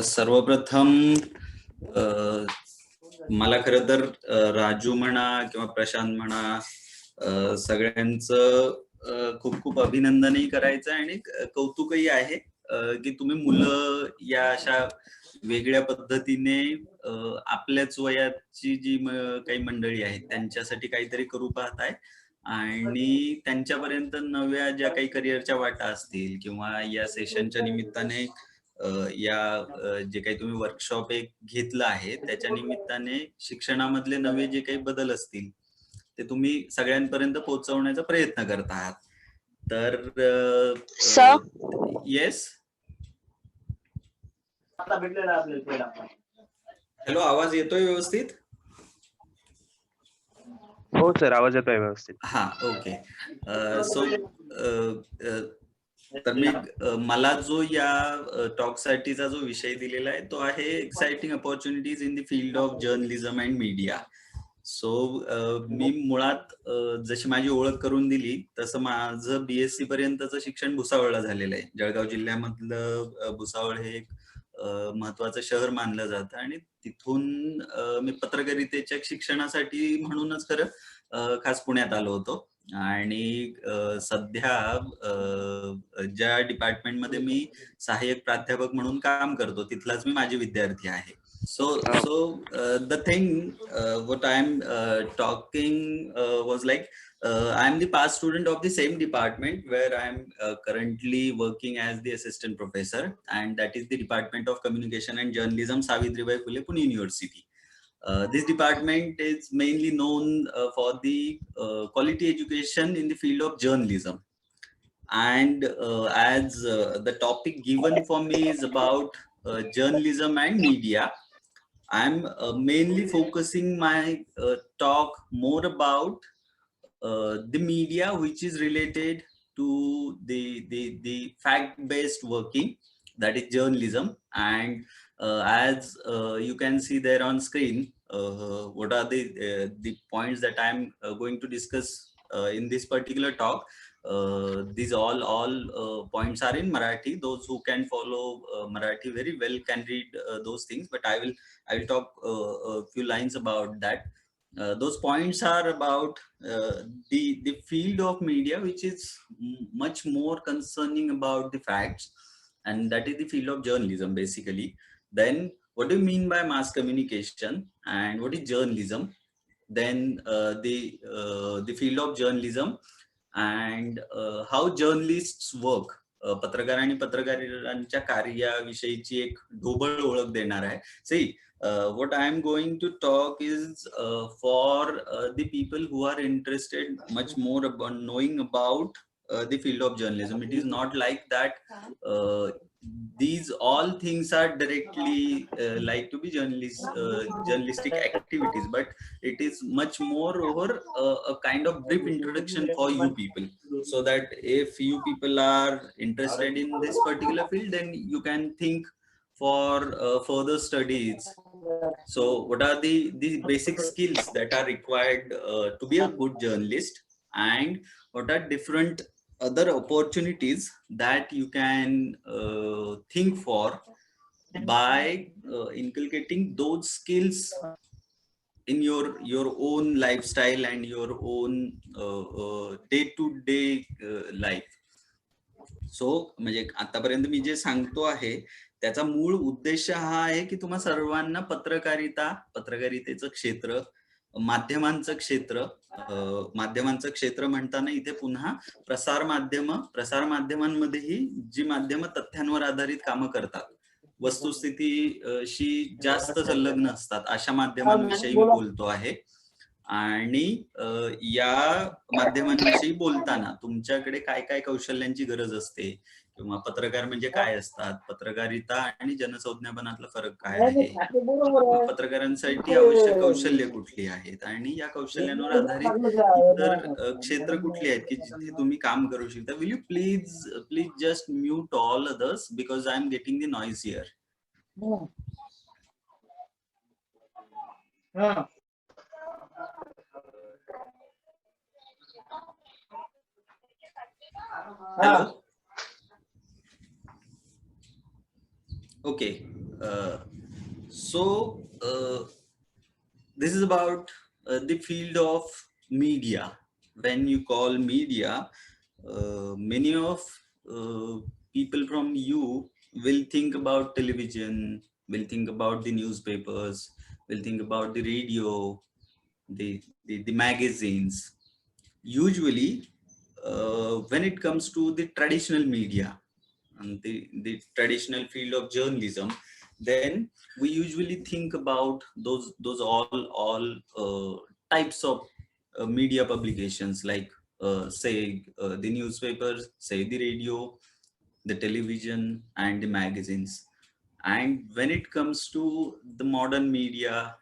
सर्वप्रथम मला खरं तर राजू म्हणा किंवा प्रशांत म्हणा सगळ्यांचं खूप खूप अभिनंदनही करायचं आणि कौतुकही आहे की तुम्ही मुलं या अशा वेगळ्या पद्धतीने आपल्याच वयाची जी काही मंडळी आहेत त्यांच्यासाठी काहीतरी करू पाहताय आणि त्यांच्यापर्यंत नव्या ज्या काही करिअरच्या वाटा असतील किंवा या सेशनच्या निमित्ताने या जे काही तुम्ही वर्कशॉप एक घेतलं आहे त्याच्या निमित्ताने शिक्षणामधले नवे जे काही बदल असतील ते तुम्ही सगळ्यांपर्यंत पोहोचवण्याचा प्रयत्न करत आहात. तर येस, हॅलो, आवाज येतोय व्यवस्थित? हो सर, आवाज येतोय व्यवस्थित. हा, ओके. सो तर मी मला जो या टॉक साठीचा जो विषय दिलेला आहे तो आहे exciting opportunities in the field of journalism and media. So मी मुळात जशी माझी ओळख करून दिली तसं माझं BSc पर्यंतचं शिक्षण भुसावळला झालेलं आहे. जळगाव जिल्ह्यामधलं भुसावळ हे एक महत्वाचं शहर मानलं जातं आणि तिथून मी पत्रकारितेच्या शिक्षणासाठी म्हणूनच खरं खास पुण्यात आलो होतो आणि सध्या ज्या डिपार्टमेंटमध्ये मी सहाय्यक प्राध्यापक म्हणून काम करतो तिथलाच मी माझे विद्यार्थी आहे. So the thing what I'm talking was like I'm the past student of the same department where I'm currently working as the assistant professor, and that is the Department of Communication and Journalism, Savitribai Phule, Pune University. This department is mainly known for the quality education in the field of journalism, and as the topic given for me is about journalism and media, I'm mainly focusing my talk more about the media which is related to the fact-based working, that is journalism. And as you can see there on screen, what are the points that I'm going to discuss in this particular talk. These all points are in Marathi. Those who can follow Marathi very well can read those things, but I will talk a few lines about that. Those points are about the field of media, which is much more concerning about the facts, and that is the field of journalism basically. Then what do you mean by mass communication, and what is journalism? Then the field of journalism and how journalists work. पत्रकार आणि पत्रकारांच्या कार्याविषयीची एक ढोबळ ओळख देणार आहे. See, what I am going to talk is for the people who are interested much more about knowing about the field of journalism. It is not like that these all things are directly like to be journalistic activities, but it is much more over a kind of brief introduction for you people, so that if you people are interested in this particular field, then you can think for further studies. So what are the basic skills that are required to be a good journalist, and what are different other opportunities that you can think for by inculcating those skills in your own lifestyle and your own day-to-day life. So म्हणजे आतापर्यंत मी जे सांगतो आहे त्याचा मूळ उद्देश हा आहे की तुम्हा सर्वांना पत्रकारितेचं क्षेत्र, माध्यमांचं क्षेत्र म्हणताना इथे पुन्हा प्रसार माध्यमांमध्येही जी माध्यम तथ्यांवर आधारित कामं करतात, वस्तुस्थितीशी जास्त संलग्न असतात, अशा माध्यमांविषयी मी बोलतो आहे. आणि या माध्यमांविषयी बोलताना तुमच्याकडे काय काय कौशल्यांची गरज असते, किंवा पत्रकार म्हणजे काय असतात, पत्रकारिता आणि जनसंज्ञापनातला फरक काय आहे, पत्रकारांसाठी आवश्यक कौशल्य कुठली आहेत, आणि या कौशल्यांवर आधारित इतर क्षेत्र कुठली आहेत की जिथे तुम्ही काम करू शकता. Will you please just mute all others because I am getting the noise here. Hello. Okay. This is about the field of media. When you call media, many of people from you will think about television, will think about the newspapers, will think about the radio, the magazines. Usually, when it comes to the traditional media and the traditional field of journalism, then we usually think about those all types of media publications, like say the newspapers, say the radio, the television, and the magazines. And when it comes to the modern media,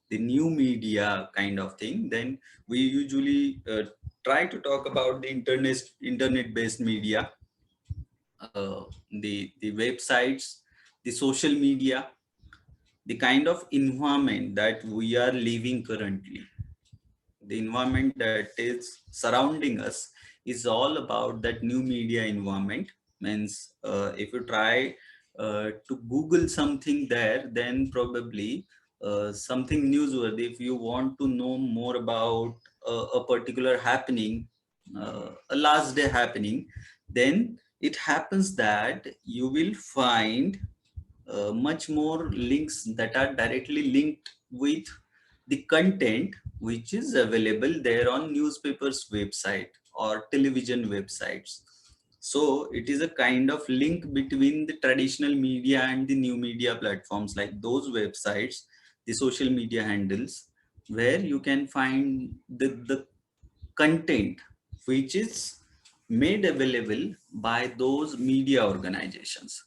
the new media kind of thing, then we usually try to talk about the internet based media, the websites, the social media, the kind of environment that we are living currently. The environment that is surrounding us is all about that new media environment. Means if you try to Google something there, then probably something newsworthy, if you want to know more about a particular happening, a last day happening, then it happens that you will find much more links that are directly linked with the content which is available there on newspapers website or television websites. So it is a kind of link between the traditional media and the new media platforms, like those websites, the social media handles, where you can find the content which is made available by those media organizations.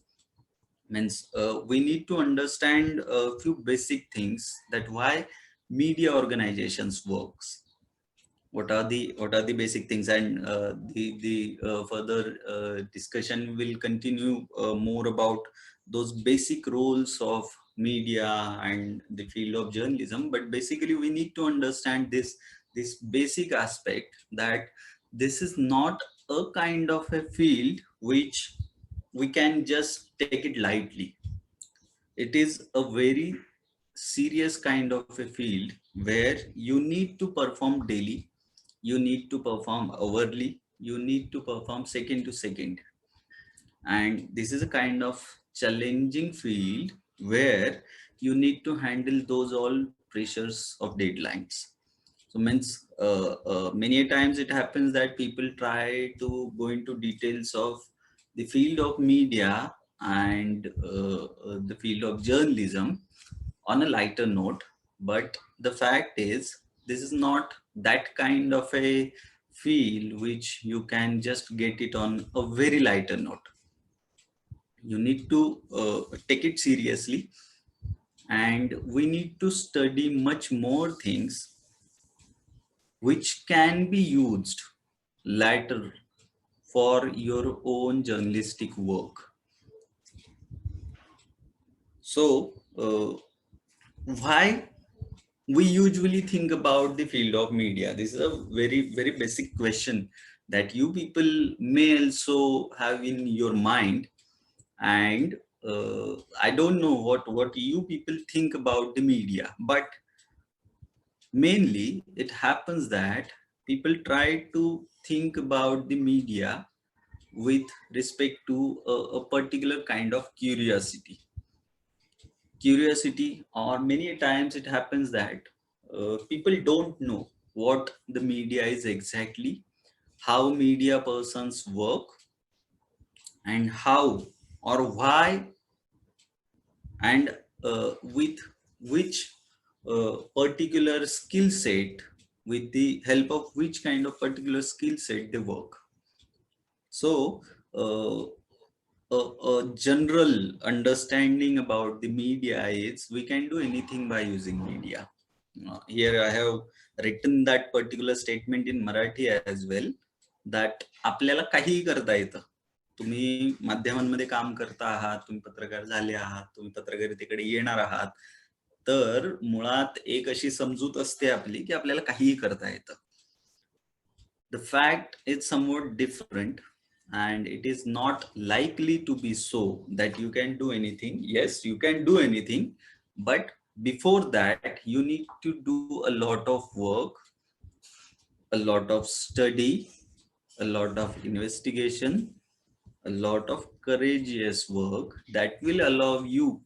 Means we need to understand a few basic things, that why media organizations works, what are the basic things, and the further discussion will continue more about those basic roles of media and the field of journalism. But basically we need to understand this basic aspect, that this is not a kind of a field which we can just take it lightly. It is a very serious kind of a field where you need to perform daily, you need to perform hourly, you need to perform second to second. And this is a kind of challenging field where you need to handle those all pressures of deadlines. So means many a times it happens that people try to go into details of the field of media and the field of journalism on a lighter note. But the fact is, this is not that kind of a field which you can just get it on a very lighter note. You need to take it seriously, and we need to study much more things which can be used later for your own journalistic work. So, why we usually think about the field of media? This is a very, very basic question that you people may also have in your mind. And I don't know what you people think about the media, but mainly it happens that people try to think about the media with respect to a particular kind of curiosity, or many times it happens that people don't know what the media is exactly, how media persons work, and how or why, and with which particular skill set, with the help of which kind of particular skill set they work. So a general understanding about the media is we can do anything by using media. Here I have written that particular statement in Marathi as well, that आपल्याला काहीही करता येतं. तुम्ही माध्यमांमध्ये काम करता आहात, तुम्ही पत्रकार झाले आहात, तुम्ही पत्रकारितेकडे येणार आहात, तर मुळात एक अशी समजूत असते आपली की आपल्याला काहीही करता येतं. The fact is somewhat different. and it is not likely to be so that you can do anything. Yes, you can do anything, but before that you need to do a lot of work, a lot of study, a lot of investigation, a lot of courageous work that will allow you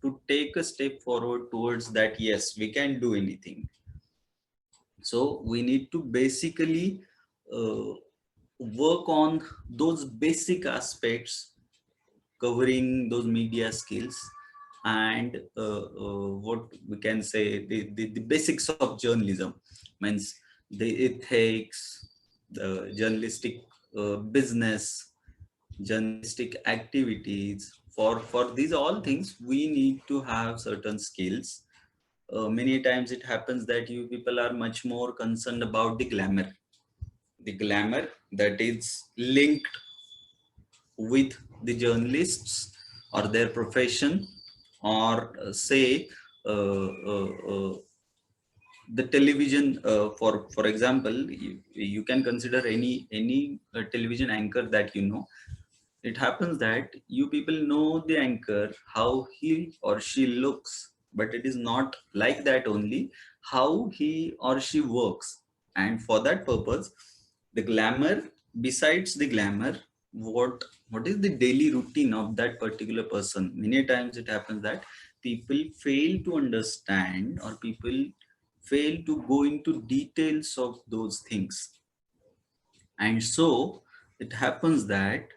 to take a step forward towards that. Yes, we can do anything. So we need to basically uh, work on those basic aspects, covering those media skills, and what we can say, the basics of journalism means the ethics, the journalistic business, journalistic activities. For these all things we need to have certain skills. Many times it happens that you people are much more concerned about the glamour that is linked with the journalists or their profession, or say the television. For example, you can consider any television anchor that you know. It happens that you people know the anchor, how he or she looks, but it is not like that only, how he or she works. And for that purpose, the glamour, besides the glamour, what is the daily routine of that particular person. Many times it happens that people fail to understand, or people fail to go into details of those things. And so it happens that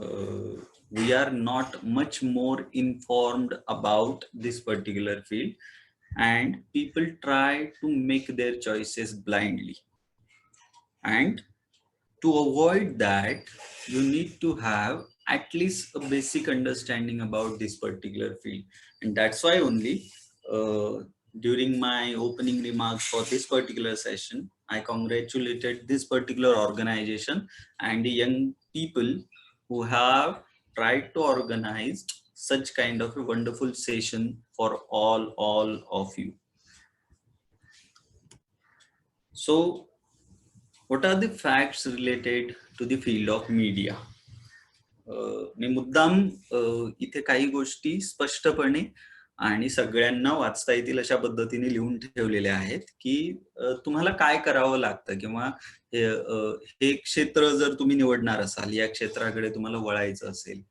uh, we are not much more informed about this particular field, and people try to make their choices blindly. And to avoid that, you need to have at least a basic understanding about this particular field. And that's why only uh, during my opening remarks for this particular session, I congratulated this particular organization and the young people who have tried to organize such kind of a wonderful session for all of you. So what are the facts related to the field of media? मी मुद्दाम इथे काही गोष्टी स्पष्टपणे आणि सगळ्यांना वाचता येतील अशा पद्धतीने लिहून ठेवलेल्या आहेत, की तुम्हाला काय करावं लागतं, किंवा हे क्षेत्र जर तुम्ही निवडणार असाल, या क्षेत्राकडे तुम्हाला वळायचं असेल,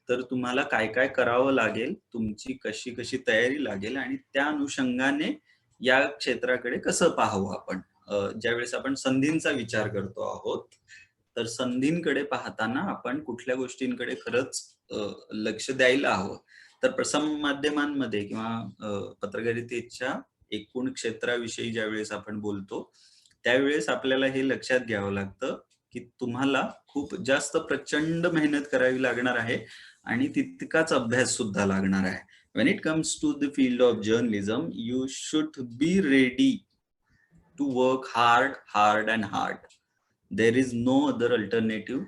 तर तुम्हाला काय काय करावं लागेल, तुमची कशी कशी तयारी लागेल, आणि त्या अनुषंगाने या क्षेत्राकडे कसं पाहावं आपण. ज्यावेळेस आपण संधींचा विचार करतो आहोत, तर संधींकडे पाहताना आपण कुठल्या गोष्टींकडे खरंच लक्ष द्यायला हवं. तर प्रसार माध्यमांमध्ये किंवा पत्रकारितेच्या एकूण क्षेत्राविषयी ज्यावेळेस आपण बोलतो, त्यावेळेस आपल्याला हे लक्षात घ्यावं लागतं, की तुम्हाला खूप जास्त प्रचंड मेहनत करावी लागणार आहे, आणि तितकाच अभ्यास सुद्धा लागणार आहे. When it comes to the field of journalism, you should be ready to work hard and hard. There is no other alternative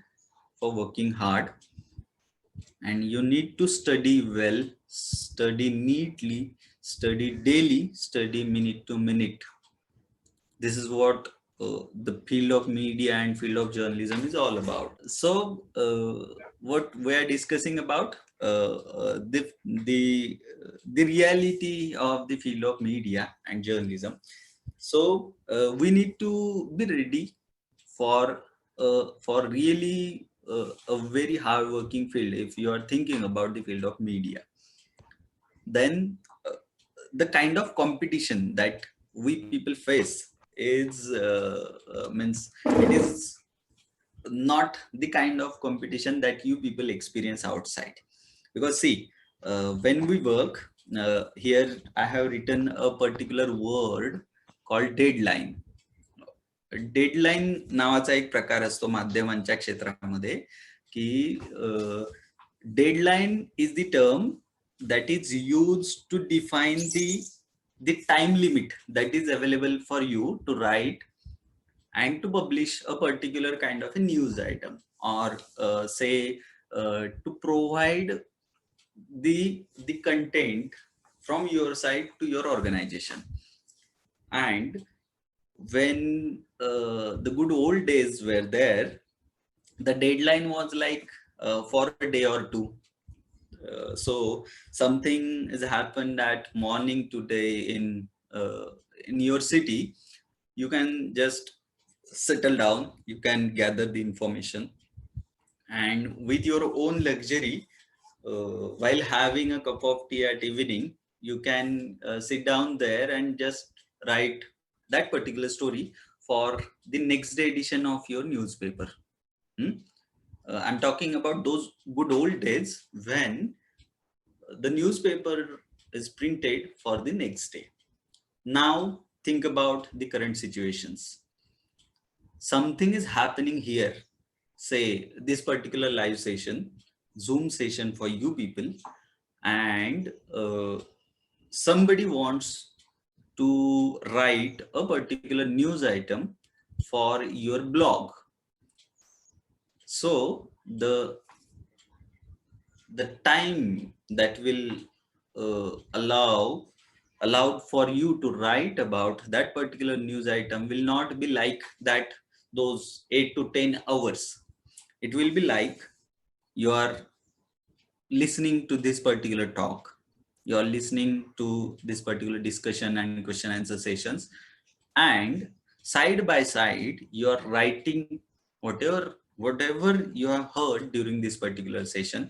for working hard, and you need to study well, study neatly, study daily, study minute to minute. This is what the field of media and field of journalism is all about. So what we are discussing about, the reality of the field of media and journalism. So we need to be ready for really a very hard working field. If you are thinking about the field of media, then the kind of competition that we people face is means it is not the kind of competition that you people experience outside. Because see, when we work, here I have written a particular word called deadline. Deadline नावाचा एक प्रकार असतो माध्यमांच्या क्षेत्रामध्ये, की deadline is the term that is used to define the time limit that is available for you to write and to publish a particular kind of a news item, or say to provide the content from your side to your organization. And when the good old days were there, the deadline was like for a day or two. So something has happened at morning today in your city. You can just settle down. You can gather the information, and with your own luxury, while having a cup of tea at evening, you can sit down there and just write that particular story for the next day edition of your newspaper. Hmm? I'm talking about those good old days when the newspaper is printed for the next day. Now think about the current situations. Something is happening here. Say this particular live session, Zoom session for you people, and somebody wants to write a particular news item for your blog. So the time that will allowed for you to write about that particular news item will not be like that, those 8 to 10 hours. It will be like you are listening to this particular talk, you are listening to this particular discussion and question answer sessions, and side by side you are writing whatever you have heard during this particular session.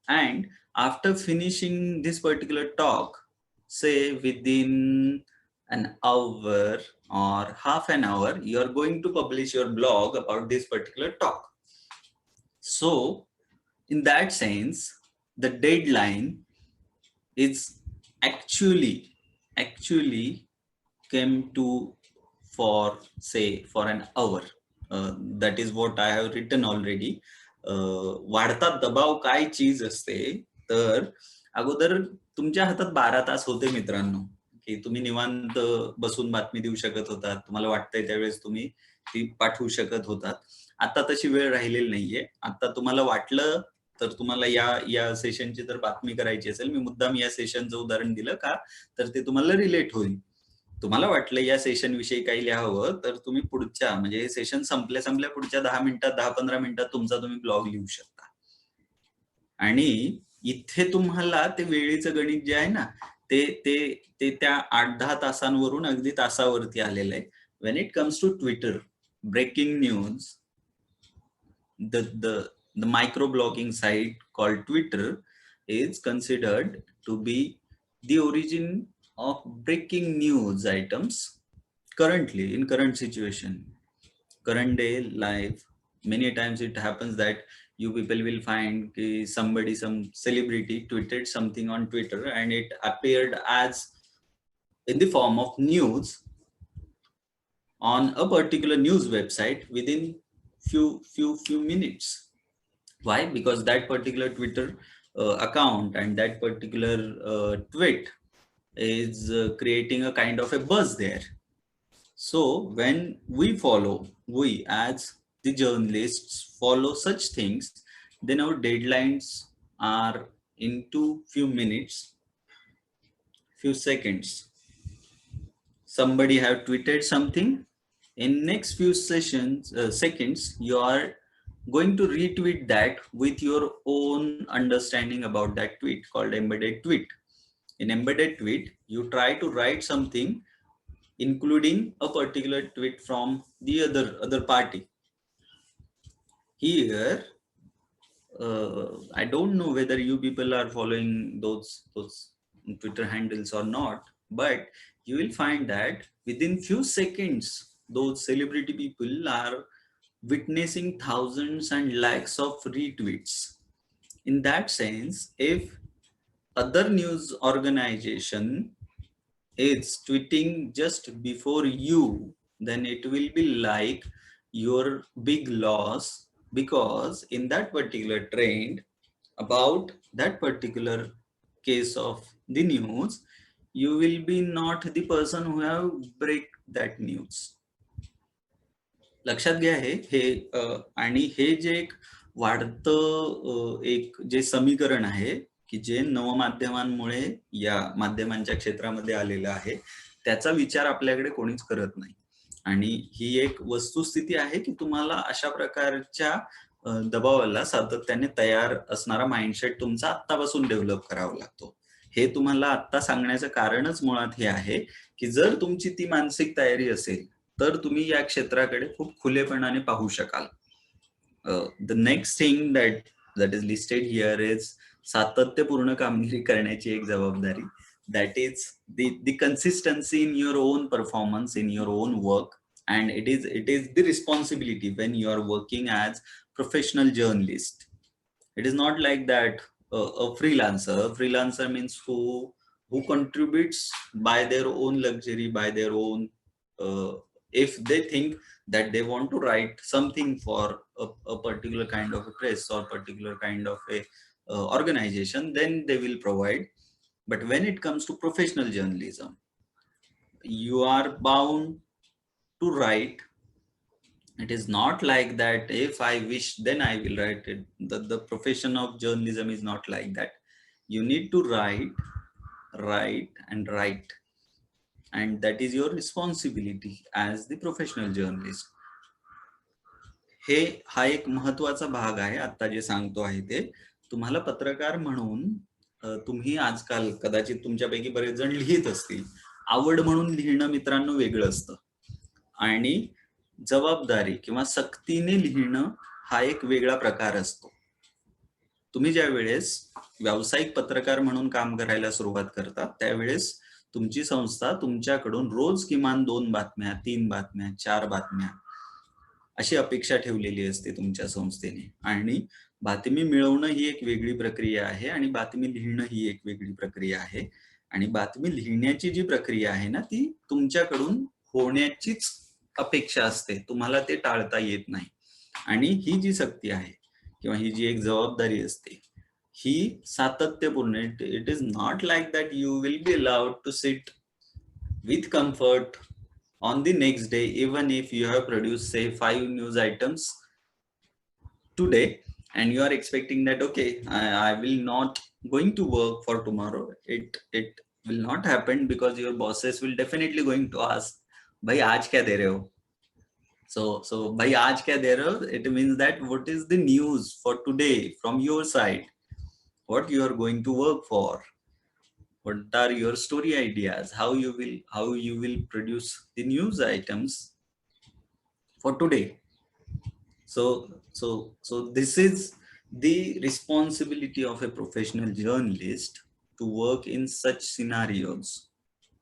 And after finishing this particular talk, say within an hour or half an hour, you are going to publish your blog about this particular talk. So in that sense, the deadline is actually came to for say for an hour. That is what I have written already. वाढता दबाव काय चीज असते, तर अगोदर तुमच्या हातात 12 तास होते मित्रांनो, की तुम्ही निवांत बसून बातमी देऊ शकत होतात. तुम्हाला वाटतंय त्यावेळेस तुम्ही ती पाठवू शकत होतात. आता तशी वेळ राहिलेली नाहीये. आता तुम्हाला वाटलं तर तुम्हाला या सेशनची जर बातमी करायची असेल, मी मुद्दाम या सेशनचं उदाहरण दिलं का, तर ते तुम्हाला रिलेट होईल. तुम्हाला वाटलं या सेशन विषयी काही लिहावं, तर तुम्ही पुढच्या म्हणजे हे सेशन संपल्या पुढच्या 10 मिनिटात 10-15 मिनिटात तुमचा तुम्ही ब्लॉग लिहू शकता. आणि इथे तुम्हाला ते वेळेचं गणित जे आहे ना, ते ते ते त्या 8-10 तासांवरून अगदी तासावरती आलेलं आहे. When it comes to Twitter, breaking news, the microblogging site called Twitter is considered to be the origin of breaking news items currently in current situation, current day life. Many times it happens that you people will find somebody, some celebrity tweeted something on Twitter and it appeared as in the form of news on a particular news website within few minutes. Why? Because that particular Twitter account and that particular tweet is creating a kind of a buzz there. So when we as the journalists follow such things, then our deadlines are into few minutes, few seconds. Somebody have tweeted something, in next few seconds, you are going to retweet that with your own understanding about that tweet, called embedded tweet. In embedded tweet, you try to write something including a particular tweet from the other party. Here, I don't know whether you people are following those Twitter handles or not, but you will find that within few seconds, those celebrity people are witnessing thousands and lakhs of retweets. In that sense, if other news organization is tweeting just before you, then it will be like your big loss, because in that particular trend about that particular case of the news, you will be not the person who have break that news. लक्षात घ्या हे आणि हे जे एक वाढतं एक जे समीकरण आहे की जे नवमाध्यमांमुळे या माध्यमांच्या क्षेत्रामध्ये आलेलं आहे, त्याचा विचार आपल्याकडे कोणीच करत नाही. आणि ही एक वस्तुस्थिती आहे की तुम्हाला अशा प्रकारच्या दबावाला सातत्याने तयार असणारा माइंडसेट तुमचा आत्तापासून डेव्हलप करावा लागतो. हे तुम्हाला आत्ता सांगण्याचं कारणच मुळात हे आहे, की जर तुमची ती मानसिक तयारी असेल, तर तुम्ही या क्षेत्राकडे खूप खुलेपणाने पाहू शकाल. The next thing that is listed here is सातत्यपूर्ण कामगिरी करण्याची एक जबाबदारी. That is the consistency in your on performance, in your on work, and it is the responsibility when you are working as professional journalist. It is not like that a freelancer means who contributes by their own luxury, by their own if they think that they want to write something for a particular kind of a press or particular kind of a organization, then they will provide. But when it comes to professional journalism, you are bound to write. It is not like that if I wish then I will write it. The profession of journalism is not like that. You need to write and write, and that is your responsibility as the professional journalist. हा एक महत्वाचा भाग आहे. आता जे सांगतो आहे ते तुम्हाला पत्रकार म्हणून तुम्ही आजकाल कदाचित तुमच्यापैकी बरेच जण लिहित असतील. आवड म्हणून लिहिणं मित्रांनो वेगळं असतं, आणि जबाबदारी किंवा सक्तीने लिहिणं हा एक वेगळा प्रकार असतो. तुम्ही ज्या वेळेस व्यावसायिक पत्रकार म्हणून काम करायला सुरुवात करता, त्यावेळेस तुमची संस्था तुमच्याकडून रोज किमान 2 बातम्या, 3 बातम्या, 4 बातम्या अशी अपेक्षा ठेवलेली असते तुमच्या संस्थेने. आणि बातमी मिळवणं ही एक वेगळी प्रक्रिया आहे, आणि बातमी लिहिणं ही एक वेगळी प्रक्रिया आहे. आणि बातमी लिहिण्याची जी प्रक्रिया आहे ना, ती तुमच्याकडून होण्याचीच अपेक्षा असते. तुम्हाला ते टाळता येत नाही. आणि ही जी सक्ती आहे किंवा ही जी एक जबाबदारी असते, ही सातत्यपूर्ण. It is not like that you will be allowed to sit with comfort on the next day, even if you have produced say 5 news items today, and you are expecting that okay, I will not going to work for tomorrow. It will not happen, because your bosses will definitely going to ask, bhai aaj kya de rahe ho? So bhai aaj kya de rahe ho, it means that what is the news for today from your side, what you are going to work for, what are your story ideas, how you will produce the news items for today. So this is the responsibility of a professional journalist, to work in such scenarios.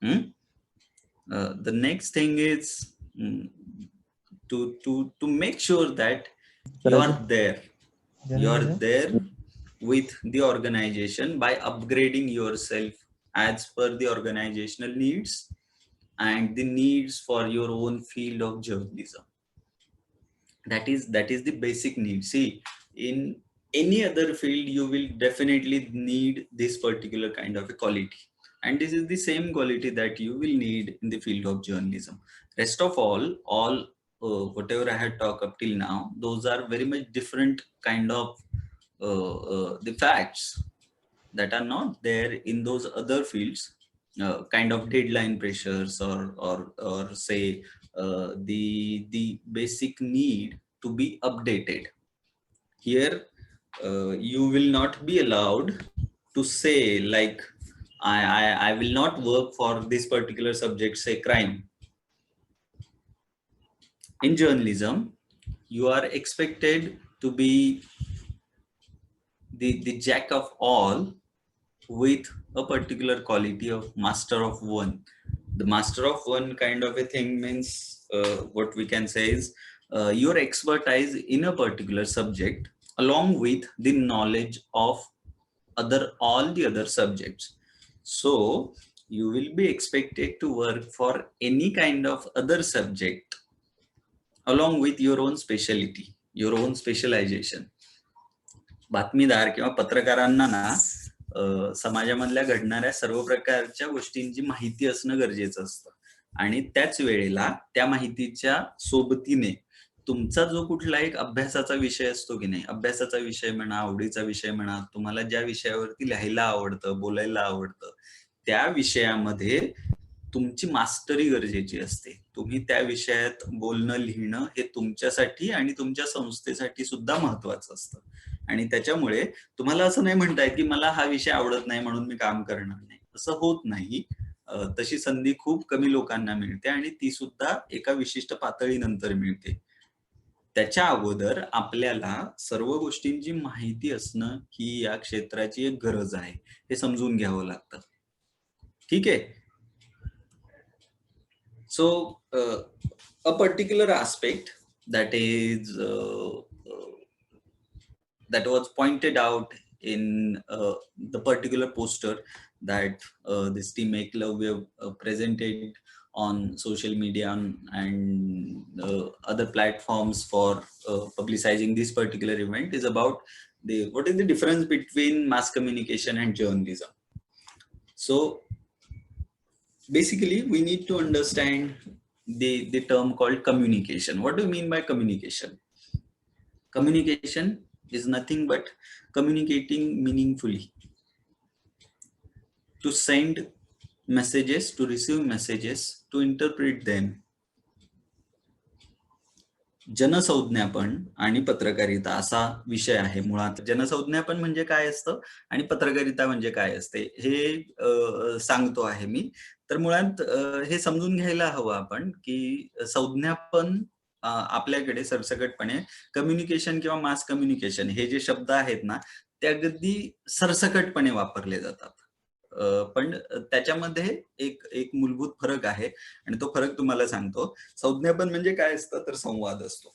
The next thing is to make sure that you are there with the organization by upgrading yourself as per the organizational needs and the needs for your own field of journalism. That is the basic need. See, in any other field you will definitely need this particular kind of a quality, and this is the same quality that you will need in the field of journalism. Rest of all whatever I had talked up till now, those are very much different kind of the facts that are not there in those other fields. Kind of deadline pressures, or say the basic need to be updated. Here you will not be allowed to say like I will not work for this particular subject, say crime. In journalism you are expected to be the jack of all with a particular quality of master of one. The master of one kind of a thing means what we can say is your expertise in a particular subject along with the knowledge of all the other subjects. So you will be expected to work for any kind of other subject along with your own specialty, your own specialization. बातमीदार किंवा पत्रकारांना ना समाजामधल्या घडणाऱ्या सर्व प्रकारच्या गोष्टींची माहिती असणं गरजेचं असतं, आणि त्याच वेळेला त्या माहितीच्या सोबतीने तुमचा जो कुठला एक अभ्यासाचा विषय असतो की नाही, अभ्यासाचा विषय म्हणा, आवडीचा विषय म्हणा, तुम्हाला ज्या विषयावरती लिहायला आवडतं, बोलायला आवडतं, त्या विषयामध्ये तुमची मास्टरी गरजेची असते. तुम्ही त्या विषयात बोलणं, लिहिणं हे तुमच्यासाठी आणि तुमच्या संस्थेसाठी सुद्धा महत्वाचं असतं. आणि त्याच्यामुळे तुम्हाला असं नाही म्हणता येत की मला हा विषय आवडत नाही म्हणून मी काम करणार नाही. असं होत नाही. तशी संधी खूप कमी लोकांना मिळते आणि ती सुद्धा एका विशिष्ट पातळीनंतर मिळते. त्याच्या अगोदर आपल्याला सर्व गोष्टींची माहिती असणं ही या क्षेत्राची एक गरज आहे. हे समजून घ्यावं लागतं. ठीक आहे? So, a particular aspect that is that was pointed out in the particular poster that this team Eklavya presented on social media and other platforms for publicizing this particular event is about what is the difference between mass communication and journalism. So basically, we need to understand the term called communication. What do you mean by communication? Communication is nothing but communicating meaningfully. To send messages, to receive messages, to interpret them. जनसंज्ञापन आणि पत्रकारिता असा विषय आहे मुळात. जनसंज्ञापन म्हणजे काय असतं आणि पत्रकारिता म्हणजे काय असते हे सांगतो आहे मी. तर मुळात हे समजून घ्यायला हवं आपण की संज्ञापन आपल्याकडे सरसकटपणे कम्युनिकेशन किंवा मास कम्युनिकेशन हे जे शब्द आहेत ना ते अगदी सरसकटपणे वापरले जातात. पण त्याच्यामध्ये एक एक मूलभूत फरक आहे आणि तो फरक तुम्हाला सांगतो. संज्ञापन म्हणजे काय असतं तर संवाद असतो.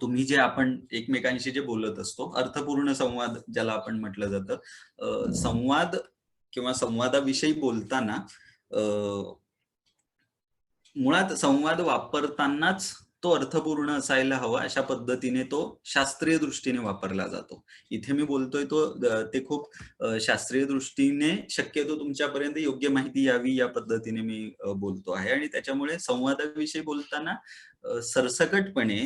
तुम्ही जे आपण एकमेकांशी जे बोलत असतो अर्थपूर्ण संवाद ज्याला आपण म्हटलं जातं. संवाद किंवा संवादाविषयी बोलताना मुळात संवाद वापरतानाच तो अर्थपूर्ण असायला हवा अशा पद्धतीने तो शास्त्रीय दृष्टीने वापरला जातो. इथे मी बोलतोय ते खूप शास्त्रीय दृष्टीने शक्यतो तुमच्यापर्यंत योग्य माहिती यावी या पद्धतीने मी बोलतो आहे आणि त्याच्यामुळे संवादाविषयी बोलताना सरसकटपणे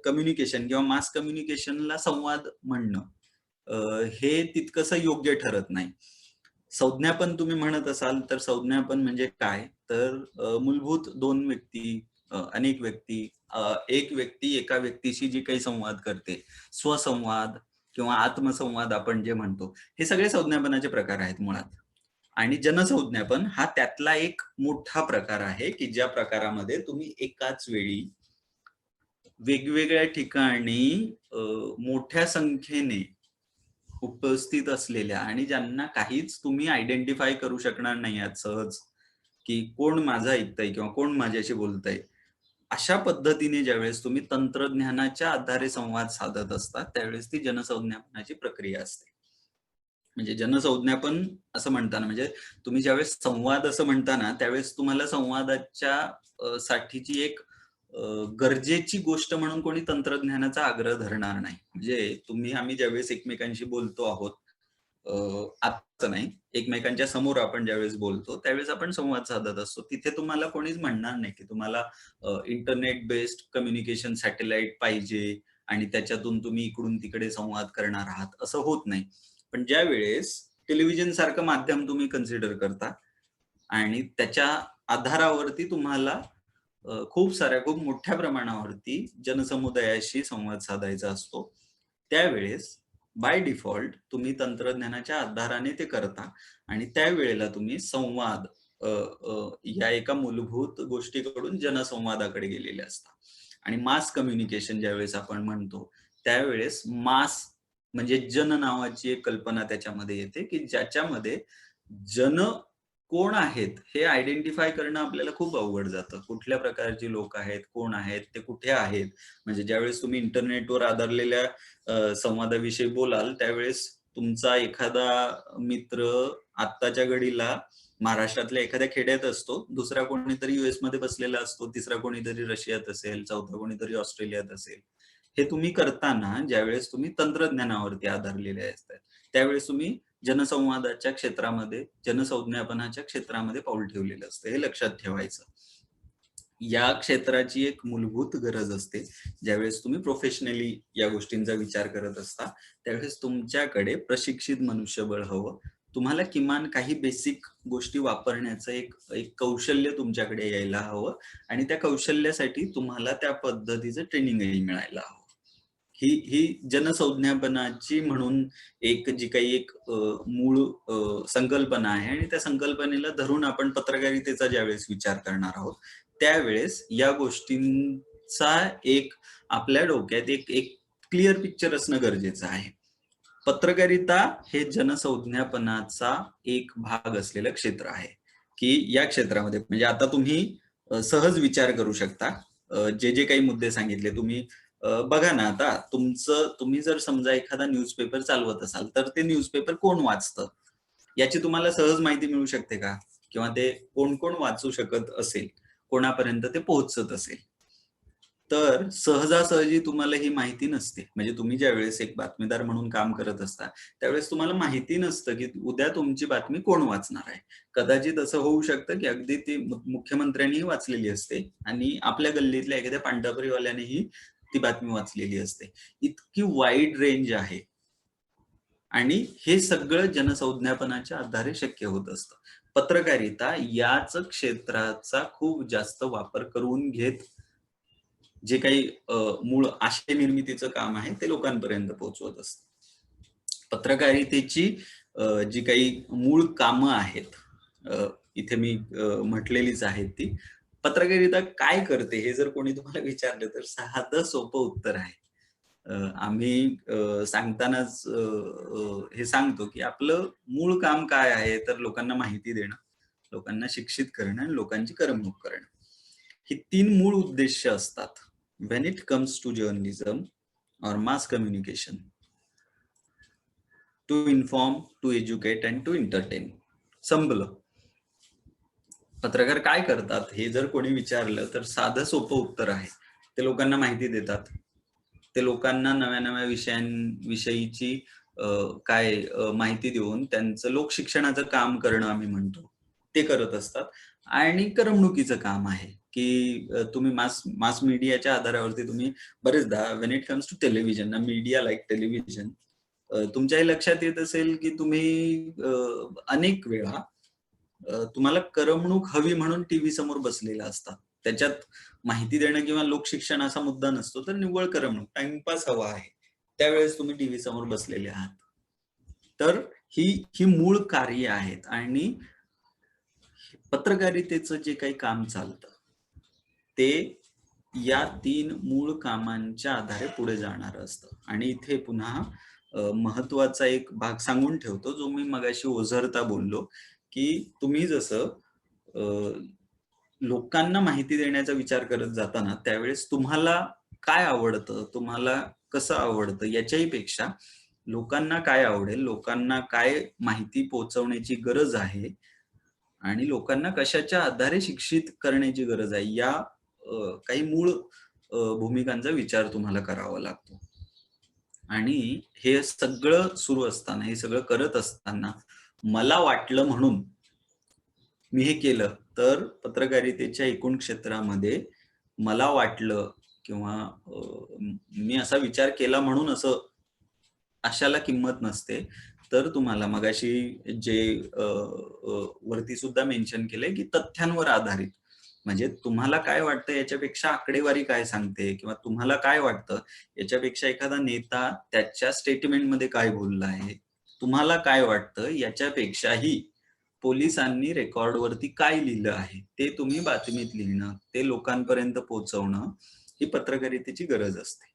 कम्युनिकेशन किंवा मास कम्युनिकेशनला संवाद म्हणणं हे तितकंसं योग्य ठरत नाही. संज्ञापन तुम्ही म्हणत असाल तर संज्ञापन म्हणजे काय तर मूलभूत दोन व्यक्ती अनेक व्यक्ती एक व्यक्ती एका व्यक्तीशी जी काही संवाद करते स्वसंवाद किंवा आत्मसंवाद आपण जे म्हणतो हे सगळे संज्ञापनाचे प्रकार आहेत मुळात. आणि जनसंज्ञापन हा त्यातला एक मोठा प्रकार आहे की ज्या प्रकारामध्ये तुम्ही एकाच वेळी वेगवेगळ्या ठिकाणी मोठ्या संख्येने उपस्थित असलेल्या आणि ज्यांना काहीच तुम्ही आयडेंटिफाय करू शकणार नाही आहात सहज की कोण माझं ऐकतंय किंवा कोण माझ्याशी बोलतंय. अशा पद्धतीने ज्यावेळेस तुम्ही तंत्रज्ञानाच्या आधारे संवाद साधत असता त्यावेळेस ती जनसंज्ञापनाची प्रक्रिया असते. म्हणजे जनसंज्ञापन असं म्हणताना म्हणजे तुम्ही ज्यावेळेस संवाद असं म्हणताना त्यावेळेस तुम्हाला संवादाच्या साठीची एक गरजेची गोष्ट म्हणून कोणी तंत्रज्ञानाचा आग्रह धरणार नाही. म्हणजे आम्ही ज्यावेळेस एकमेकांशी बोलतो आहोत आता नाही एकमेकांच्या समोर आपण ज्यावेळेस बोलतो त्यावेळेस आपण संवाद साधत असतो. तिथे तुम्हाला कोणीच म्हणणार नाही की तुम्हाला इंटरनेट बेस्ड कम्युनिकेशन सॅटेलाइट पाहिजे आणि त्याच्यातून तुम्ही इकडून तिकडे संवाद करणार आहात असं होत नाही. पण ज्यावेळेस टेलिव्हिजन सारखं माध्यम तुम्ही कन्सिडर करता आणि त्याच्या आधारावरती तुम्हाला खूप मोठ्या प्रमाणावरती जनसमुदायाशी संवाद साधायचा असतो. त्यावेळेस बाय डिफॉल्ट तुम्ही तंत्रज्ञानाच्या आधाराने ते करता आणि त्यावेळेला तुम्ही संवाद या एका मूलभूत गोष्टीकडून जनसंवादाकडे गेलेले असता. आणि मास कम्युनिकेशन ज्यावेळेस आपण म्हणतो त्यावेळेस मास म्हणजे जन नावाची एक कल्पना त्याच्यामध्ये येते की ज्याच्यामध्ये जन कोण आहेत हे आयडेंटिफाय करणं आपल्याला खूप अवघड जातं. कुठल्या प्रकारची लोक आहेत, कोण आहेत, ते कुठे आहेत. म्हणजे ज्यावेळेस तुम्ही इंटरनेटवर आधारलेल्या संवादाविषयी बोलाल त्यावेळेस तुमचा एखादा मित्र आत्ताच्या घडीला महाराष्ट्रातल्या एखाद्या खेड्यात असतो, दुसरा कोणीतरी US मध्ये बसलेला असतो, तिसरा कोणीतरी रशियात असेल, चौथा कोणीतरी ऑस्ट्रेलियात असेल. हे तुम्ही करताना ज्यावेळेस तुम्ही तंत्रज्ञानावरती आधारलेले असतात त्यावेळेस तुम्ही जनसंवादाच्या क्षेत्रामध्ये जनसंज्ञापनाच्या क्षेत्रामध्ये पाऊल ठेवलेलं असतं हे लक्षात ठेवायचं. या क्षेत्राची एक मूलभूत गरज असते. ज्यावेळेस तुम्ही प्रोफेशनली या गोष्टींचा विचार करत असता त्यावेळेस तुमच्याकडे प्रशिक्षित मनुष्यबळ हवं. तुम्हाला किमान काही बेसिक गोष्टी वापरण्याचं एक एक कौशल्य तुमच्याकडे यायला हवं आणि त्या कौशल्यासाठी तुम्हाला त्या पद्धतीचं ट्रेनिंगही मिळायला हवं. ही जनसंज्ञापनाची म्हणून एक जी काही एक मूळ संकल्पना आहे आणि त्या संकल्पनेला धरून आपण पत्रकारितेचा ज्यावेळेस विचार करणार आहोत, त्यावेळेस या गोष्टींचा एक आपल्या डोक्यात एक एक क्लिअर पिक्चर असणं गरजेचं आहे. पत्रकारिता हे जनसंज्ञापनाचा एक भाग असलेलं क्षेत्र आहे, की या क्षेत्रामध्ये म्हणजे आता तुम्ही सहज विचार करू शकता. जे काही मुद्दे सांगितले तुम्ही बघा ना आता तुम्ही जर समजा एखादा न्यूजपेपर चालवत असाल, तर ते न्यूजपेपर कोण वाचतं? याची तुम्हाला सहज माहिती मिळू शकते का? किंवा ते कोण-कोण वाचू शकत असेल? कोणापर्यंत ते पोहोचत असेल? तर सहजासहजी तुम्हाला ही माहिती नसते. म्हणजे तुम्ही ज्यावेळेस एक बातमीदार म्हणून काम करत असता, त्यावेळेस तुम्हाला माहिती नसतं, की उद्या तुमची बातमी कोण वाचणार आहे. कदाचित असं होऊ शकतं, की अगदी ती मुख्यमंत्र्यांनीही वाचलेली असते आणि आपल्या गल्लीतल्या एखाद्या पांढरपेवाल्यानेही ती बातमी वाचलेली असते. इतकी वाईड रेंज आहे आणि हे सगळं जनसंज्ञापनाच्या आधारे शक्य होत असतं. पत्रकारिता याच क्षेत्राचा खूप जास्त वापर करून घेत जे काही मूळ आशय निर्मितीचं काम आहे ते लोकांपर्यंत पोहोचवत असतं. पत्रकारितेची जी काही मूळ कामं आहेत, इथे मी म्हटलेलीच आहेत ती. पत्रकारिता काय करते हे जर कोणी तुम्हाला विचारलं तर साधं सोपं उत्तर आहे. आम्ही सांगतानाच हे सांगतो, की आपलं मूळ काम काय आहे तर लोकांना माहिती देणं, लोकांना शिक्षित करणं आणि लोकांची करमणूक करणं. ही 3 मूळ उद्देश असतात. When it comes to journalism और mass communication. To inform, to educate and to entertain. संपलं. पत्रकार काय करतात हे जर कोणी विचारलं तर साधं सोपं उत्तर आहे. ते लोकांना माहिती देतात. ते लोकांना नव्या-नव्या विषयीची माहिती देऊन त्यांचं लोकशिक्षणाचं काम करणं आम्ही म्हणतो. ते करत असतात आणि करमणुकीचं काम आहे, की तुम्ही मास मास मीडियाच्या आधारावरती तुम्ही बरेचदा when it comes to television, media like television, तुमच्याही लक्षात येत असेल, की तुम्ही अनेक वेळा तुम्हाला करमणूक हवी म्हणून टीव्ही समोर बसलेला असतात. त्याच्यात माहिती देणं किंवा लोकशिक्षण असा मुद्दा नसतो, तर निव्वळ करमणूक, टाईमपास हवा आहे. त्यावेळेस तुम्ही टीव्ही समोर बसलेले आहात. तर ही ही मूळ कार्य आहेत आणि पत्रकारितेचं जे काही काम चालतं, ते या 3 मूळ कामांच्या आधारे पुढे जाणारं असतं. आणि इथे पुन्हा महत्वाचा एक भाग सांगून ठेवतो, जो मी मगाशी ओझरता बोललो, की तुम्ही जसं अ, लोकांना माहिती देण्याचा विचार करत जाता ना, त्यावेळेस तुम्हाला काय आवडतं, तुम्हाला कसं आवडतं याच्याही पेक्षा लोकांना काय आवडेल, लोकांना काय माहिती पोहोचवण्याची गरज आहे आणि लोकांना कशाच्या आधारे शिक्षित करण्याची गरज आहे, या काही मूळ भूमिकांचा विचार तुम्हाला करावा लागतो. आणि हे सगळं सुरू असताना, हे सगळं करत असताना मला वाटलं म्हणून मी हे केलं, तर पत्रकारितेच्या एकूण क्षेत्रामध्ये मला वाटलं किंवा मी असा विचार केला म्हणून अशाला किंमत नसते. तर तुम्हाला मगाशी जे वरती सुद्धा मेन्शन केलंय, की तथ्यांवर आधारित. म्हणजे तुम्हाला काय वाटतं याच्यापेक्षा आकडेवारी काय सांगते किंवा तुम्हाला काय वाटतं याच्यापेक्षा एखादा नेता त्याच्या स्टेटमेंटमध्ये काय बोलला आहे. तुम्हाला काय वाटतं याच्यापेक्षाही पोलिसांनी रेकॉर्डवरती काय लिहिलं आहे, ते तुम्ही बातमीत लिहिणं, ते लोकांपर्यंत पोहोचवणं, ही पत्रकारितेची गरज असते.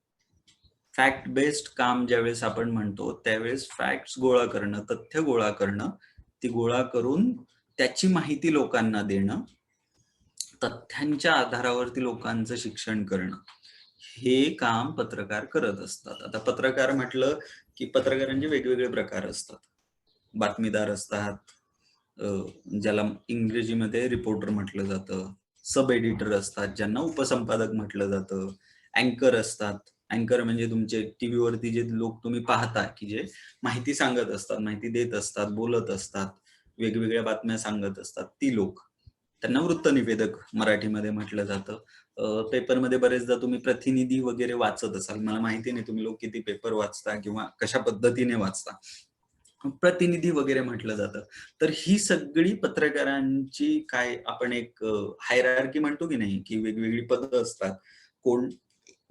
फॅक्ट बेस्ड काम ज्यावेळेस आपण म्हणतो, त्यावेळेस फॅक्ट्स गोळा करणं, तथ्य गोळा करणं, ती गोळा करून त्याची माहिती लोकांना देणं, तथ्यांच्या आधारावरती लोकांचं शिक्षण करणं, हे काम पत्रकार करत असतात. आता पत्रकार म्हटलं, की पत्रकारांचे वेगवेगळे प्रकार असतात. बातमीदार असतात, अ, ज्याला इंग्रजीमध्ये रिपोर्टर म्हटलं जातं. सब एडिटर असतात, ज्यांना उपसंपादक म्हटलं जातं. अँकर असतात. अँकर म्हणजे तुमचे टीव्हीवरती जे लोक तुम्ही पाहता, की जे माहिती सांगत असतात, माहिती देत असतात, बोलत असतात, वेगवेगळ्या बातम्या सांगत असतात, ती लोक. त्यांना वृत्तनिवेदक मराठीमध्ये म्हटलं जातं. पेपरमध्ये बरेचदा तुम्ही प्रतिनिधी वगैरे वाचत असाल. मला माहिती नाही तुम्ही लोक किती पेपर वाचता किंवा कशा पद्धतीने वाचता. प्रतिनिधी वगैरे म्हटलं जातं. तर ही सगळी पत्रकारांची काय आपण एक हायरार्की म्हणतो की नाही, की वेगवेगळी पदं असतात. कोण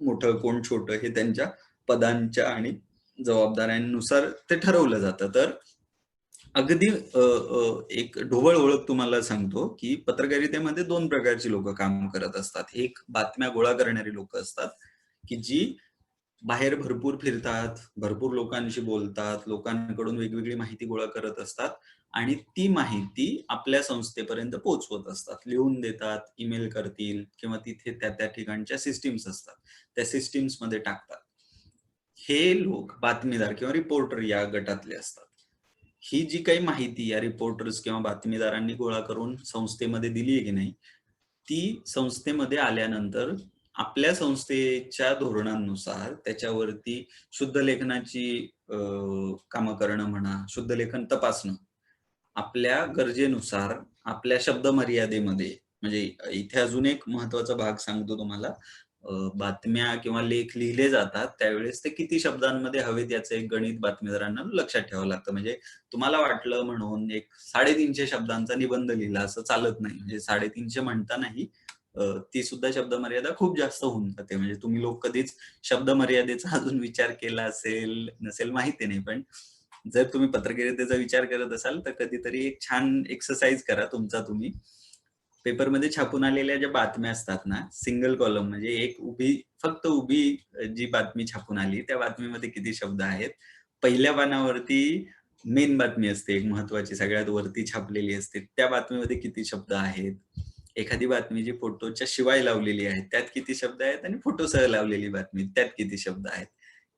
मोठं, कोण छोटं हे त्यांच्या पदांच्या आणि जबाबदाऱ्यांनुसार ते ठरवलं जातं. तर अगदी एक ढोबळ ओळख तुम्हाला सांगतो, की पत्रकारितेमध्ये 2 प्रकारची लोकं काम करत असतात. एक बातम्या गोळा करणारी लोकं असतात, की जी बाहेर भरपूर फिरतात, भरपूर लोकांशी बोलतात, लोकांकडून वेगवेगळी माहिती गोळा करत असतात आणि ती माहिती आपल्या संस्थेपर्यंत पोहोचवत असतात. लिहून देतात, ईमेल करतील किंवा तिथे त्या ठिकाणच्या सिस्टम्स असतात. त्या सिस्टम्समध्ये टाकतात. हे लोक बातमीदार किंवा रिपोर्टर या गटातले असतात. ही जी काही माहिती या रिपोर्टर्स किंवा बातमीदारांनी गोळा करून संस्थेमध्ये दिली आहे की नाही, ती संस्थेमध्ये आल्यानंतर आपल्या संस्थेच्या धोरणांनुसार त्याच्यावरती शुद्ध लेखनाची कामं करणं म्हणा, शुद्ध लेखन तपासणं, आपल्या गरजेनुसार, आपल्या शब्दमर्यादेमध्ये म्हणजे इथे अजून एक महत्त्वाचा भाग सांगतो तुम्हाला. बातम्या किंवा लेख लिहिले जातात त्यावेळेस ते किती शब्दांमध्ये हवेत याचं एक गणित बातमीदारांना लक्षात ठेवावं लागतं. म्हणजे तुम्हाला वाटलं म्हणून एक 350 शब्दांचा निबंध लिहिला असं चालत नाही. म्हणजे 350 म्हणतानाही ती सुद्धा शब्दमर्यादा खूप जास्त होऊन जाते. म्हणजे तुम्ही लोक कधीच शब्दमर्यादेचा अजून विचार केला असेल, नसेल माहिती नाही. पण जर तुम्ही पत्रकारितेचा विचार करत असाल, तर कधीतरी एक छान एक्सरसाइज करा तुमचा तुम्ही. पेपरमध्ये छापून आलेल्या ज्या बातम्या असतात ना, सिंगल कॉलम म्हणजे एक फक्त उभी जी बातमी छापून आली, त्या बातमीमध्ये किती शब्द आहेत? पहिल्या पानावरती मेन बातमी असते, एक महत्त्वाची सगळ्यात वरती छापलेली असते. त्या बातमीमध्ये किती शब्द आहेत? एखादी बातमी जी फोटोच्या शिवाय लावलेली आहे, त्यात किती शब्द आहेत? आणि फोटोसह लावलेली बातमी, त्यात किती शब्द आहेत?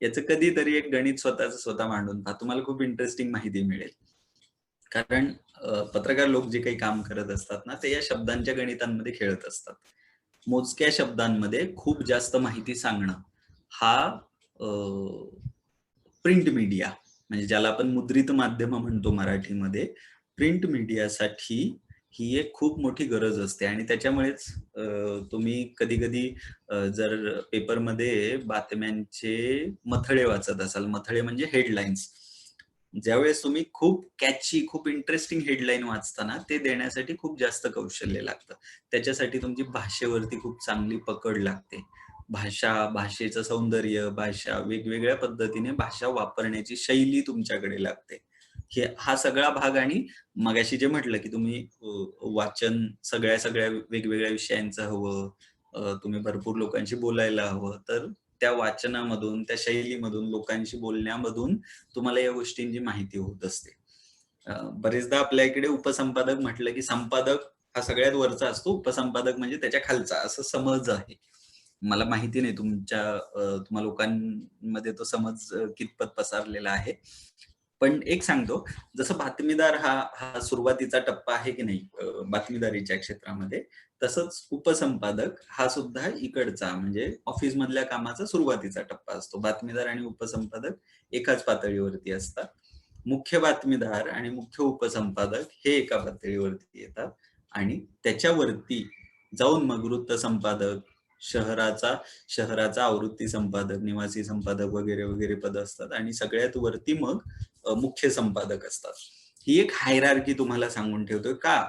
याचं कधीतरी एक गणित स्वतःचं स्वतः मांडून पहा. तुम्हाला खूप इंटरेस्टिंग माहिती मिळेल. कारण पत्रकार लोक जे काही काम करत असतात ना, ते या शब्दांच्या गणितांमध्ये खेळत असतात. मोजक्या शब्दांमध्ये खूप जास्त माहिती सांगणं हा प्रिंट मीडिया म्हणजे ज्याला आपण मुद्रित माध्यम म्हणतो मराठीमध्ये, प्रिंट मीडियासाठी ही एक खूप मोठी गरज असते आणि त्याच्यामुळेच तुम्ही कधी-कधी जर पेपरमध्ये बातम्यांचे मथळे वाचत असाल, मथळे म्हणजे हेडलाईन्स. ज्यावेळेस तुम्ही खूप कॅची, खूप इंटरेस्टिंग हेडलाईन वाचताना ते देण्यासाठी खूप जास्त कौशल्य लागतं. त्याच्यासाठी तुमची भाषेवरती खूप चांगली पकड लागते. भाषेचं सौंदर्य, भाषा वेगवेगळ्या पद्धतीने भाषा वापरण्याची शैली तुमच्याकडे लागते. हा सगळा भाग आणि मगाशी जे म्हटलं, की तुम्ही वाचन सगळ्या वेगवेगळ्या विषयांचं हवं, तुम्ही भरपूर लोकांशी बोलायला हवं. तर त्या वाचनामधून, त्या शैलीमधून, लोकांशी बोलण्यामधून तुम्हाला या गोष्टींची माहिती होत असते. बरेचदा आपल्या इकडे उपसंपादक म्हटलं, की संपादक हा सगळ्यात वरचा असतो, उपसंपादक म्हणजे त्याच्या खालचा असं समज आहे. मला माहिती नाही तुम्हा लोकांमध्ये तो समज कितपत पसरलेला आहे. पण एक सांगतो, जसं बातमीदार हा सुरुवातीचा टप्पा आहे की नाही बातमीदारीच्या क्षेत्रामध्ये, तसंच उपसंपादक हा सुद्धा इकडचा म्हणजे ऑफिसमधल्या कामाचा सुरुवातीचा टप्पा असतो. बातमीदार आणि उपसंपादक एकाच पातळीवरती असतात. मुख्य बातमीदार आणि मुख्य उपसंपादक हे एका पातळीवरती येतात आणि त्याच्यावरती जाऊन मग वृत्त संपादक, शहराचा आवृत्ती संपादक, निवासी संपादक वगैरे वगैरे पद असतात आणि सगळ्यात वरती मग मुख्य संपादक असतात. ही एक हायरार्की तुम्हाला सांगून ठेवतोय का?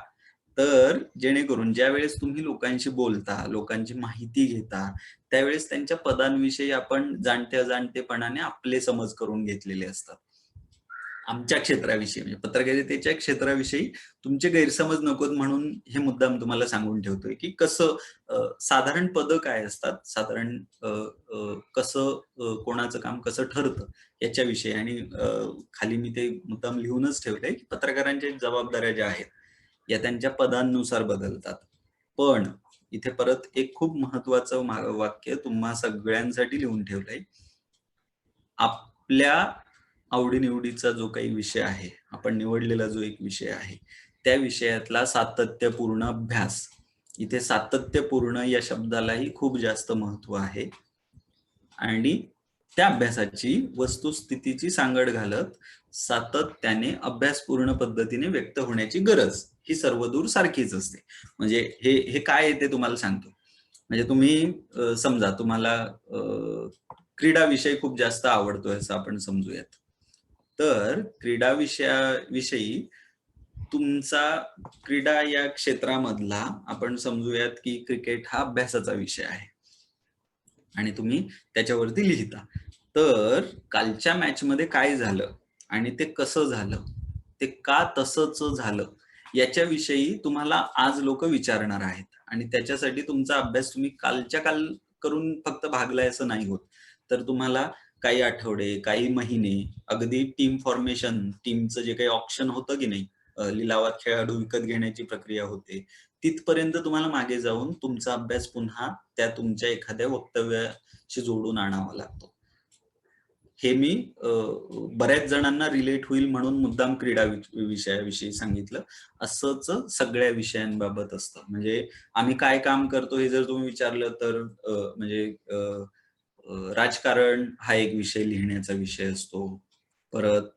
तर जेणेकरून ज्यावेळेस तुम्ही लोकांशी बोलता, लोकांची माहिती घेता, त्यावेळेस त्यांच्या पदांविषयी आपण जाणत्या-जाणतेपणाने आपले समज करून घेतलेले असतात. आमच्या क्षेत्राविषयी म्हणजे पत्रकारितेच्या क्षेत्राविषयी तुमचे गैरसमज नकोत म्हणून हे मुद्दाम तुम्हाला सांगून ठेवतोय, की कसं साधारण पदं काय असतात, साधारण कसं कोणाचं काम कसं ठरतं याच्याविषयी आणि खाली मी ते मुद्दाम लिहूनच ठेवलंय, की पत्रकारांच्या जबाबदाऱ्या ज्या आहेत, या त्यांच्या पदांनुसार बदलतात. पण इथे परत एक खूप महत्वाचं वाक्य तुम्हा सगळ्यांसाठी लिहून ठेवलंय. आपल्या आवडी-निवडीचा जो काही विषय आहे, आपण निवडलेला जो एक विषय आहे, त्या विषयातला सातत्यपूर्ण अभ्यास. इथे सातत्यपूर्ण या शब्दालाही खूप जास्त महत्व आहे आणि त्या अभ्यासाची वस्तुस्थितीची सांगड घालत सातत्याने अभ्यासपूर्ण पद्धतीने व्यक्त होण्याची गरज ही सर्वदूर सारखीच असते. म्हणजे हे काय आहे ते तुम्हाला सांगतो. म्हणजे तुम्ही समजा तुम्हाला क्रीडा विषय खूप जास्त आवडतोय असं आपण समजूयात. तर क्रीडा विषयी तुमचा क्रीडा या क्षेत्रामधला आपण समजूयात की क्रिकेट हा अभ्यासाचा विषय आहे आणि तुम्ही त्याच्यावरती लिहिता. तर कालच्या मॅचमध्ये काय झालं आणि ते कसं झालं, ते का तसंच झालं, याच्याविषयी तुम्हाला आज लोक विचारणार आहेत आणि त्याच्यासाठी तुमचा अभ्यास तुम्ही कालच्या काल करून फक्त भागलाय असं नाही होत. तर तुम्हाला काही आठवडे, काही महिने, अगदी टीम फॉर्मेशन, टीमचं जे काही ऑप्शन होतं की नाही, लिलावात खेळाडू विकत घेण्याची प्रक्रिया होते, तिथपर्यंत तुम्हाला मागे जाऊन तुमचा अभ्यास पुन्हा त्या तुमच्या एखाद्या वक्तव्याशी जोडून आणावा लागतो. हे मी बऱ्याच जणांना रिलेट होईल म्हणून मुद्दाम क्रीडा विषयाविषयी सांगितलं. असंच सगळ्या विषयांबाबत असतं. म्हणजे आम्ही काय काम करतो हे जर तुम्ही विचारलं तर म्हणजे राजकारण हा एक विषय लिहिण्याचा विषय असतो. परत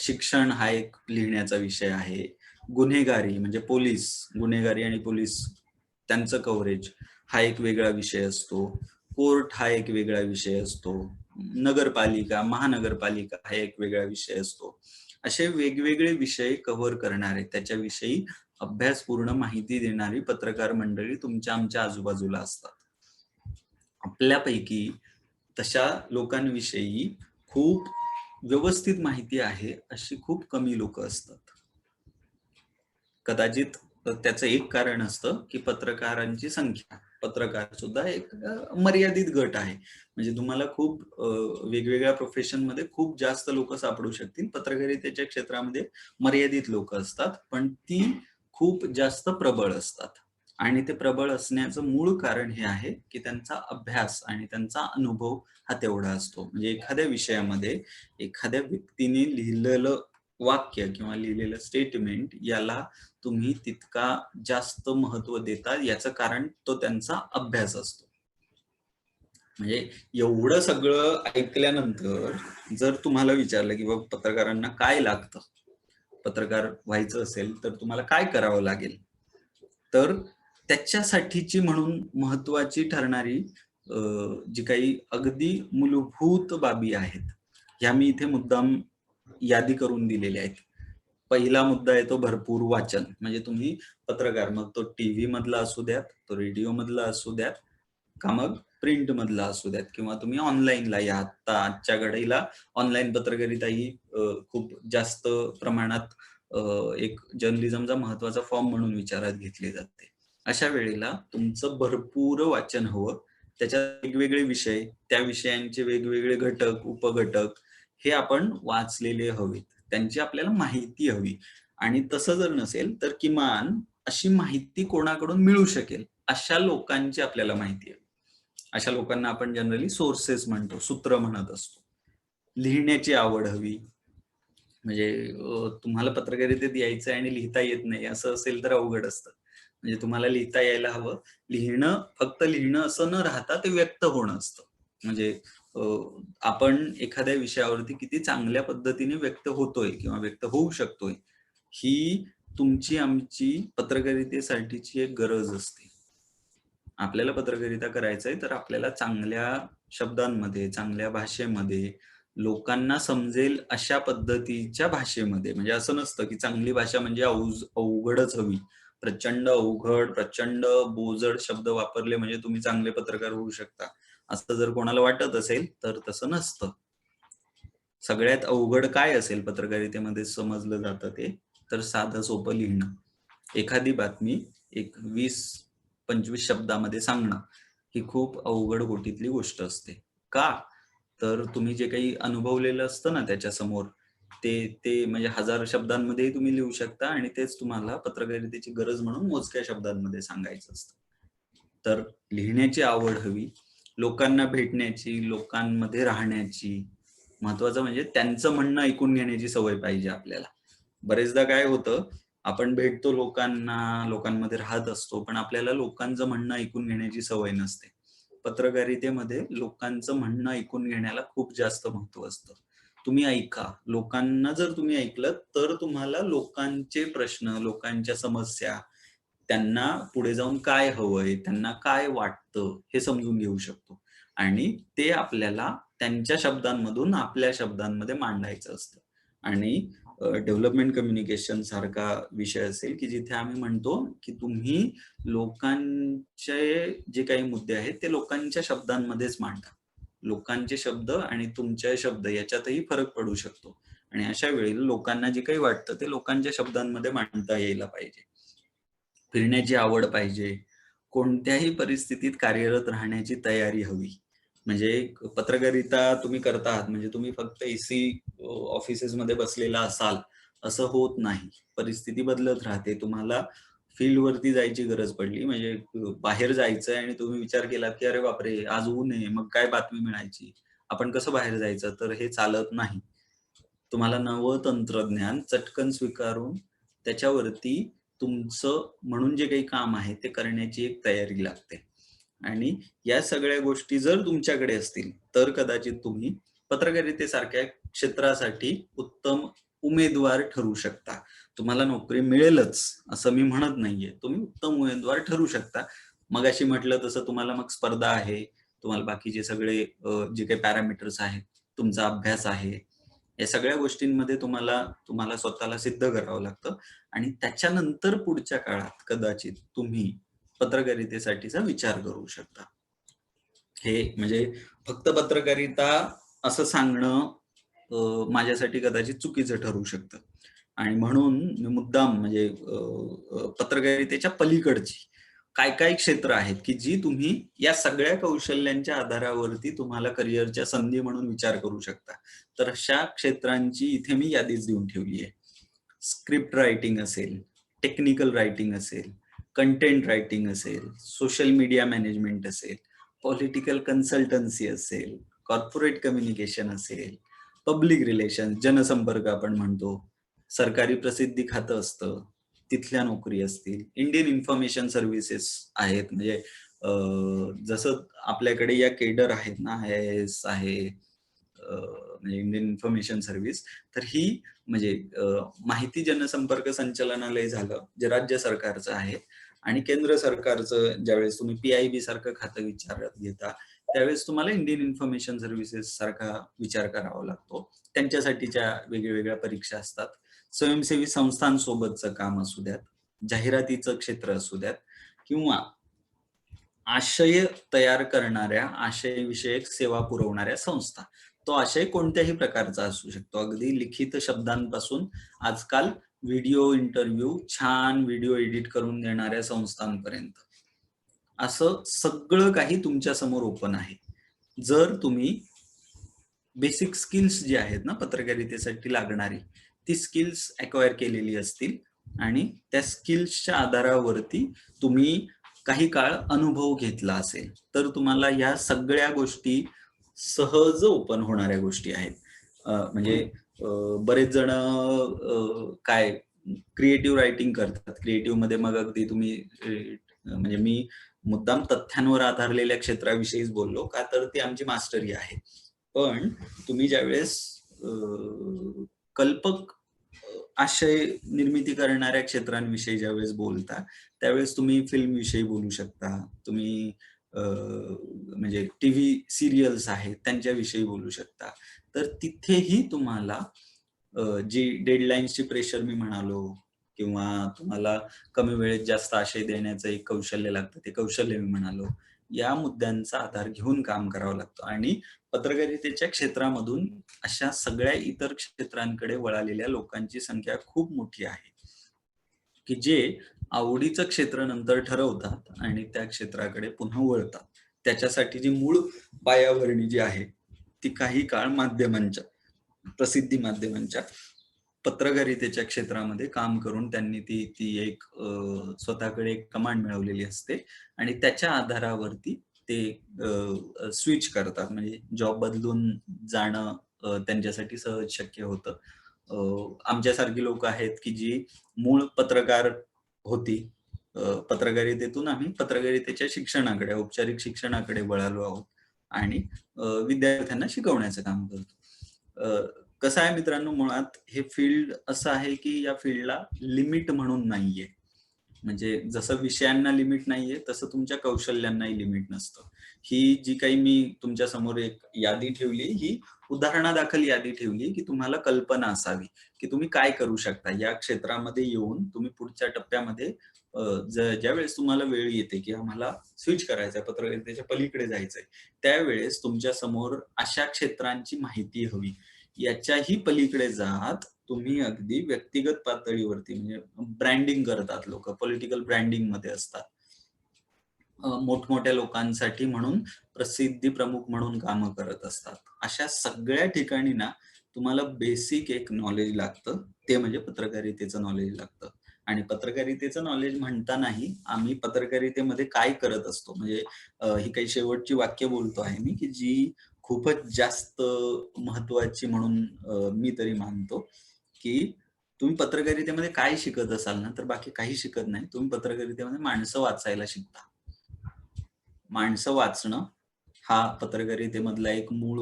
शिक्षण हा एक लिहिण्याचा विषय आहे. गुन्हेगारी म्हणजे गुन्हेगारी आणि पोलीस त्यांचं कव्हरेज हा एक वेगळा विषय असतो. कोर्ट हा एक वेगळा विषय असतो. नगरपालिका, महानगरपालिका हा एक वेगळा विषय असतो. असे वेगवेगळे विषय कव्हर करणारे, त्याच्याविषयी अभ्यासपूर्ण माहिती देणारी पत्रकार मंडळी तुमच्या आमच्या आजूबाजूला असतात. आपल्यापैकी तशा लोकांविषयी खूप व्यवस्थित माहिती आहे अशी खूप कमी लोक असतात. कदाचित त्याचं एक कारण असतं की पत्रकारांची संख्या, पत्रकार सुद्धा एक मर्यादित गट आहे. म्हणजे तुम्हाला खूप वेगवेगळ्या प्रोफेशन मध्ये खूप जास्त लोक सापडू शकतील. पत्रकारितेच्या क्षेत्रामध्ये मर्यादित लोक असतात, पण ती खूप जास्त प्रबळ असतात. आणि ते प्रबळ असण्याचं मूळ कारण हे आहे की त्यांचा अभ्यास आणि त्यांचा अनुभव हा तेवढा असतो. म्हणजे एखाद्या विषयामध्ये एखाद्या व्यक्तीने लिहिलेलं वाक्य किंवा लिहिलेलं स्टेटमेंट याला तुम्ही तितका जास्त महत्व देता, याचं कारण तो त्यांचा अभ्यास असतो. म्हणजे एवढं सगळं ऐकल्यानंतर जर तुम्हाला विचारलं की बाबा पत्रकारांना काय लागतं, पत्रकार व्हायचं असेल तर तुम्हाला काय करावं लागेल, तर त्याच्यासाठीची म्हणून महत्वाची ठरणारी जी काही अगदी मूलभूत बाबी आहेत ह्या मी इथे मुद्दाम यादी करून दिलेल्या आहेत. पहिला मुद्दा येतो भरपूर वाचन. म्हणजे तुम्ही पत्रकार, मग तो टीव्ही मधला असू द्यात, तो रेडिओ मधला असू द्यात, का मग प्रिंट मधला असू द्यात, किंवा तुम्ही ऑनलाईनला या. आजच्या घडीला ऑनलाईन पत्रकारिता ही खूप जास्त प्रमाणात एक जर्नलिझमचा महत्वाचा फॉर्म म्हणून विचारात घेतली जाते. अशा वेळेला तुमचं भरपूर वाचन हवं. त्याच्यात वेगवेगळे विषय, त्या विषयांचे वेगवेगळे घटक, उपघटक हे आपण वाचलेले हवेत. त्यांची आपल्याला माहिती हवी. आणि तसं जर नसेल तर किमान अशी माहिती कोणाकडून मिळू शकेल अशा लोकांची आपल्याला माहिती हवी. अशा लोकांना आपण जनरली सोर्सेस म्हणतो, सूत्र म्हणत असतो. लिहिण्याची आवड हवी. म्हणजे तुम्हाला पत्रकारितेत यायचं आणि लिहिता येत नाही असं असेल तर अवघड असतं. म्हणजे तुम्हाला लिहिता यायला हवं. फक्त लिहिणं असं न राहता ते व्यक्त होणं असतं. म्हणजे आपण एखाद्या विषयावरती किती चांगल्या पद्धतीने व्यक्त होतोय किंवा व्यक्त होऊ शकतोय, ही तुमची आमची पत्रकारितेसाठीची एक गरज असते. आपल्याला पत्रकारिता करायचंय तर आपल्याला चांगल्या शब्दांमध्ये, चांगल्या भाषेमध्ये, लोकांना समजेल अशा पद्धतीच्या भाषेमध्ये, म्हणजे असं नसतं की चांगली भाषा म्हणजे अवघडच हवी. प्रचंड अवघड, प्रचंड बोजड शब्द वापरले म्हणजे तुम्ही चांगले पत्रकार होऊ शकता, असं जर कोणाला वाटत असेल तर तसं नसतं. सगळ्यात अवघड काय असेल पत्रकारितेमध्ये समजलं जातं ते, तर साधं सोपं लिहिणं. एखादी बातमी एक 20-25 शब्दामध्ये सांगणं ही खूप अवघड गोटीतली गोष्ट असते. का? तर तुम्ही जे काही अनुभवलेलं असतं ना त्याच्यासमोर, ते म्हणजे 1000 शब्दांमध्येही तुम्ही लिहू शकता आणि तेच तुम्हाला पत्रकारितेची गरज म्हणून मोजक्या शब्दांमध्ये सांगायचं असतं. तर लिहिण्याची आवड हवी, लोकांना भेटण्याची, लोकांमध्ये राहण्याची, महत्वाचं म्हणजे त्यांचं म्हणणं ऐकून घेण्याची सवय पाहिजे आपल्याला. बरेचदा काय होतं, आपण भेटतो लोकांना, लोकांमध्ये राहत असतो, पण आपल्याला लोकांचं म्हणणं ऐकून घेण्याची सवय नसते. पत्रकारितेमध्ये लोकांचं म्हणणं ऐकून घेण्याला खूप जास्त महत्व असतं. तुम्ही ऐका. लोकांना जर तुम्ही ऐकलं तर तुम्हाला लोकांचे प्रश्न, लोकांच्या समस्या, त्यांना पुढे जाऊन काय हवंय, त्यांना काय वाटतं हे समजून घेऊ शकतो. आणि ते आपल्याला त्यांच्या शब्दांमधून आपल्या शब्दांमध्ये मांडायचं असतं. आणि डेव्हलपमेंट कम्युनिकेशन सारखा विषय असेल, की जिथे आम्ही म्हणतो, की तुम्ही लोकांचे जे काही मुद्दे आहेत, ते लोकांच्या शब्दांमध्येच मांडा. लोकांचे शब्द आणि तुमचे शब्द याच्यातही फरक पडू शकतो आणि अशा वेळी लोकांना जे काही वाटतं, ते लोकांच्या शब्दांमध्ये मांडता यायला पाहिजे. फिरण्याची आवड पाहिजे. कोणत्याही परिस्थितीत कार्यरत राहण्याची तयारी हवी. म्हणजे पत्रकारिता तुम्ही करता आहात म्हणजे तुम्ही फक्त एसी ऑफिसेसमध्ये बसलेला असाल, असं होत नाही. परिस्थिती बदलत राहते. तुम्हाला फील्डवरती जायची गरज पडली म्हणजे बाहेर जायचंय आणि तुम्ही विचार केलात, की "अरे बापरे! आज ऊन आहे, मग काय बातमी मिळायची? आपण कसं बाहेर जायचं?" तर हे चालत नाही. तुम्हाला नवं तंत्रज्ञान चटकन स्वीकारून त्याच्यावरती तुमचं म्हणून जे काही काम आहे ते करण्याची एक तयारी लागते. आणि या सगळ्या गोष्टी जर तुमच्याकडे असतील, तर कदाचित तुम्ही पत्रकारितेसारख्या क्षेत्रासाठी उत्तम उमेदवार ठरू शकता. तुम्हाला नोकरी मिळेलच असं मी म्हणत नाहीये. तुम्ही उत्तम उमेदवार ठरू शकता. मगाशी म्हटलं तसं तुम्हाला मग स्पर्धा आहे. तुम्हाला बाकीचे सगळे जे काही पॅरामीटर्स आहेत, तुमचा अभ्यास आहे. या सगळ्या गोष्टींमध्ये तुम्हाला तुम्हाला स्वतःला सिद्ध करावं लागतं आणि त्याच्यानंतर पुढच्या काळात कदाचित तुम्ही पत्रकारितेसाठीचा विचार करू शकता. हे म्हणजे फक्त पत्रकारिता असं सांगणं माझ्यासाठी कदाचित चुकीचं ठरू शकतं. आणि म्हणून मी मुद्दाम म्हणजे पत्रकारितेच्या पलीकडची काय-काय क्षेत्र आहेत, की जी तुम्ही या सगळ्या कौशल्यांच्या आधारावरती तुम्हाला करिअरच्या संधी म्हणून विचार करू शकता. तर अशा क्षेत्रांची इथे मी यादीच देऊन ठेवली आहे. स्क्रिप्ट रायटिंग असेल, टेक्निकल रायटिंग असेल, कंटेंट रायटिंग असेल, सोशल मीडिया मॅनेजमेंट असेल, पॉलिटिकल कन्सल्टन्सी असेल, कॉर्पोरेट कम्युनिकेशन असेल, पब्लिक रिलेशन जनसंपर्क आपण म्हणतो, सरकारी प्रसिद्धी खातं असतं, तिथल्या नोकरी असतील, इंडियन इन्फॉर्मेशन सर्व्हिसेस आहेत म्हणजे जसं आपल्याकडे या केडर आहेत ना, आय-ए-एस आहे, म्हणजे इंडियन इन्फॉर्मेशन सर्व्हिस, तर ही म्हणजे माहिती जनसंपर्क संचालनालय झालं, जे राज्य सरकारचं आहे आणि केंद्र सरकारचं ज्यावेळेस तुम्ही पी-आय-बी सारखं खातं विचारात घेता, त्यावेळेस तुम्हाला इंडियन इन्फॉर्मेशन सर्व्हिसेस सारखा विचार करावा लागतो. त्यांच्यासाठीच्या वेगळ्या परीक्षा असतात. स्वयंसेवी संस्थांसोबतचं काम असू द्यात, जाहिरातीचं क्षेत्र असू द्यात किंवा आशय तयार करणाऱ्या, आशयविषयक सेवा पुरवणाऱ्या संस्था. तो आशय कोणत्याही प्रकारचा असू शकतो. अगदी लिखित शब्दांपासून आजकाल व्हिडिओ इंटरव्ह्यू, छान व्हिडिओ एडिट करून देणाऱ्या संस्थांपर्यंत. असं सगळं काही तुमच्या समोर ओपन आहे. जर तुम्ही बेसिक स्किल्स जी आहेत ना पत्रकारितेसाठी लागणारी, ती स्किल्स अक्वायर केलेली असतील आणि त्या स्किल्सच्या आधारावरती तुम्ही काही काळ अनुभव घेतला असेल, तर तुम्हाला या सगळ्या गोष्टी सहज ओपन होणाऱ्या गोष्टी आहेत. म्हणजे बरेच जण काय क्रिएटिव्ह रायटिंग करतात. क्रिएटिव्हमध्ये मग अगदी तुम्ही म्हणजे मी मुद्दाम तथ्यांवर आधारलेल्या क्षेत्राविषयीच बोललो, का तर ती आमची मास्टरी आहे. पण तुम्ही ज्यावेळेस कल्पक आशय निर्मिती करणाऱ्या क्षेत्रांविषयी ज्यावेळेस बोलता, त्यावेळेस तुम्ही फिल्मविषयी बोलू शकता. तुम्ही म्हणजे टीव्ही सीरियल्स आहेत त्यांच्याविषयी बोलू शकता. तर तिथेही तुम्हाला जी डेडलाईन्सची प्रेशर मी म्हणालो किंवा तुम्हाला कमी वेळेत जास्त आशय देण्याचं एक कौशल्य लागतं, ते कौशल्य मी म्हणालो. या मुद्द्यांचा आधार घेऊन काम करावं लागतं आणि पत्रकारितेच्या क्षेत्रामधून अशा सगळ्या इतर क्षेत्रांकडे वळालेल्या लोकांची संख्या खूप मोठी आहे, की जे आवडीचं क्षेत्र नंतर ठरवतात आणि त्या क्षेत्राकडे पुन्हा वळतात. त्याच्यासाठी जी मूळ पायाभरणी जी आहे, ती काही काळ माध्यमांच्या, प्रसिद्धी माध्यमांच्या पत्रकारितेच्या क्षेत्रामध्ये काम करून त्यांनी ती ती एक स्वतःकडे एक कमांड मिळवलेली असते आणि त्याच्या आधारावरती ते स्विच करतात. म्हणजे जॉब बदलून जाणं त्यांच्यासाठी सहज शक्य होतं. आमच्यासारखी लोकं आहेत, की जी मूळ पत्रकार होती. पत्रकारितेतून आम्ही पत्रकारितेच्या शिक्षणाकडे, औपचारिक शिक्षणाकडे वळालो आहोत आणि विद्यार्थ्यांना शिकवण्याचं काम करतो. कसं आहे मित्रांनो, मुळात हे फील्ड असं आहे, की या फील्डला लिमिट म्हणून नाहीये. म्हणजे जसं विषयांना लिमिट नाहीये, तसं तुमच्या कौशल्यांनाही लिमिट नसतं. ही जी काही मी तुमच्या समोर एक यादी ठेवली, ही उदाहरणादाखल यादी ठेवली, की तुम्हाला कल्पना असावी, की तुम्ही काय करू शकता. या क्षेत्रामध्ये येऊन तुम्ही पुढच्या टप्प्यामध्ये ज्यावेळेस तुम्हाला वेळ येते, की आम्हाला स्विच करायचंय, पत्रकारितेच्या पलीकडे जायचंय, त्यावेळेस तुमच्या समोर अशा क्षेत्रांची माहिती हवी. याच्याही पलीकडे जात तुम्ही अगदी व्यक्तिगत पातळीवरती म्हणजे ब्रँडिंग करतात लोकं, पॉलिटिकल ब्रँडिंगमध्ये असतात. मोठमोठ्या लोकांसाठी म्हणून प्रसिद्धी प्रमुख म्हणून कामं करत असतात. अशा सगळ्या ठिकाणी ना तुम्हाला बेसिक एक नॉलेज लागतं. ते म्हणजे पत्रकारितेचं नॉलेज लागतं. आणि पत्रकारितेचं नॉलेज म्हणतानाही आम्ही पत्रकारितेमध्ये काय करत असतो म्हणजे ही काही शेवटची वाक्य बोलतो आहे मी, की जी खूपच जास्त महत्त्वाची म्हणून मी तरी मानतो, की तुम्ही पत्रकारितेमध्ये काय शिकत असाल ना, तर बाकी काही शिकत नाही. तुम्ही पत्रकारितेमध्ये माणसं वाचायला शिकता. माणसं वाचणं हा पत्रकारितेमधला एक मूळ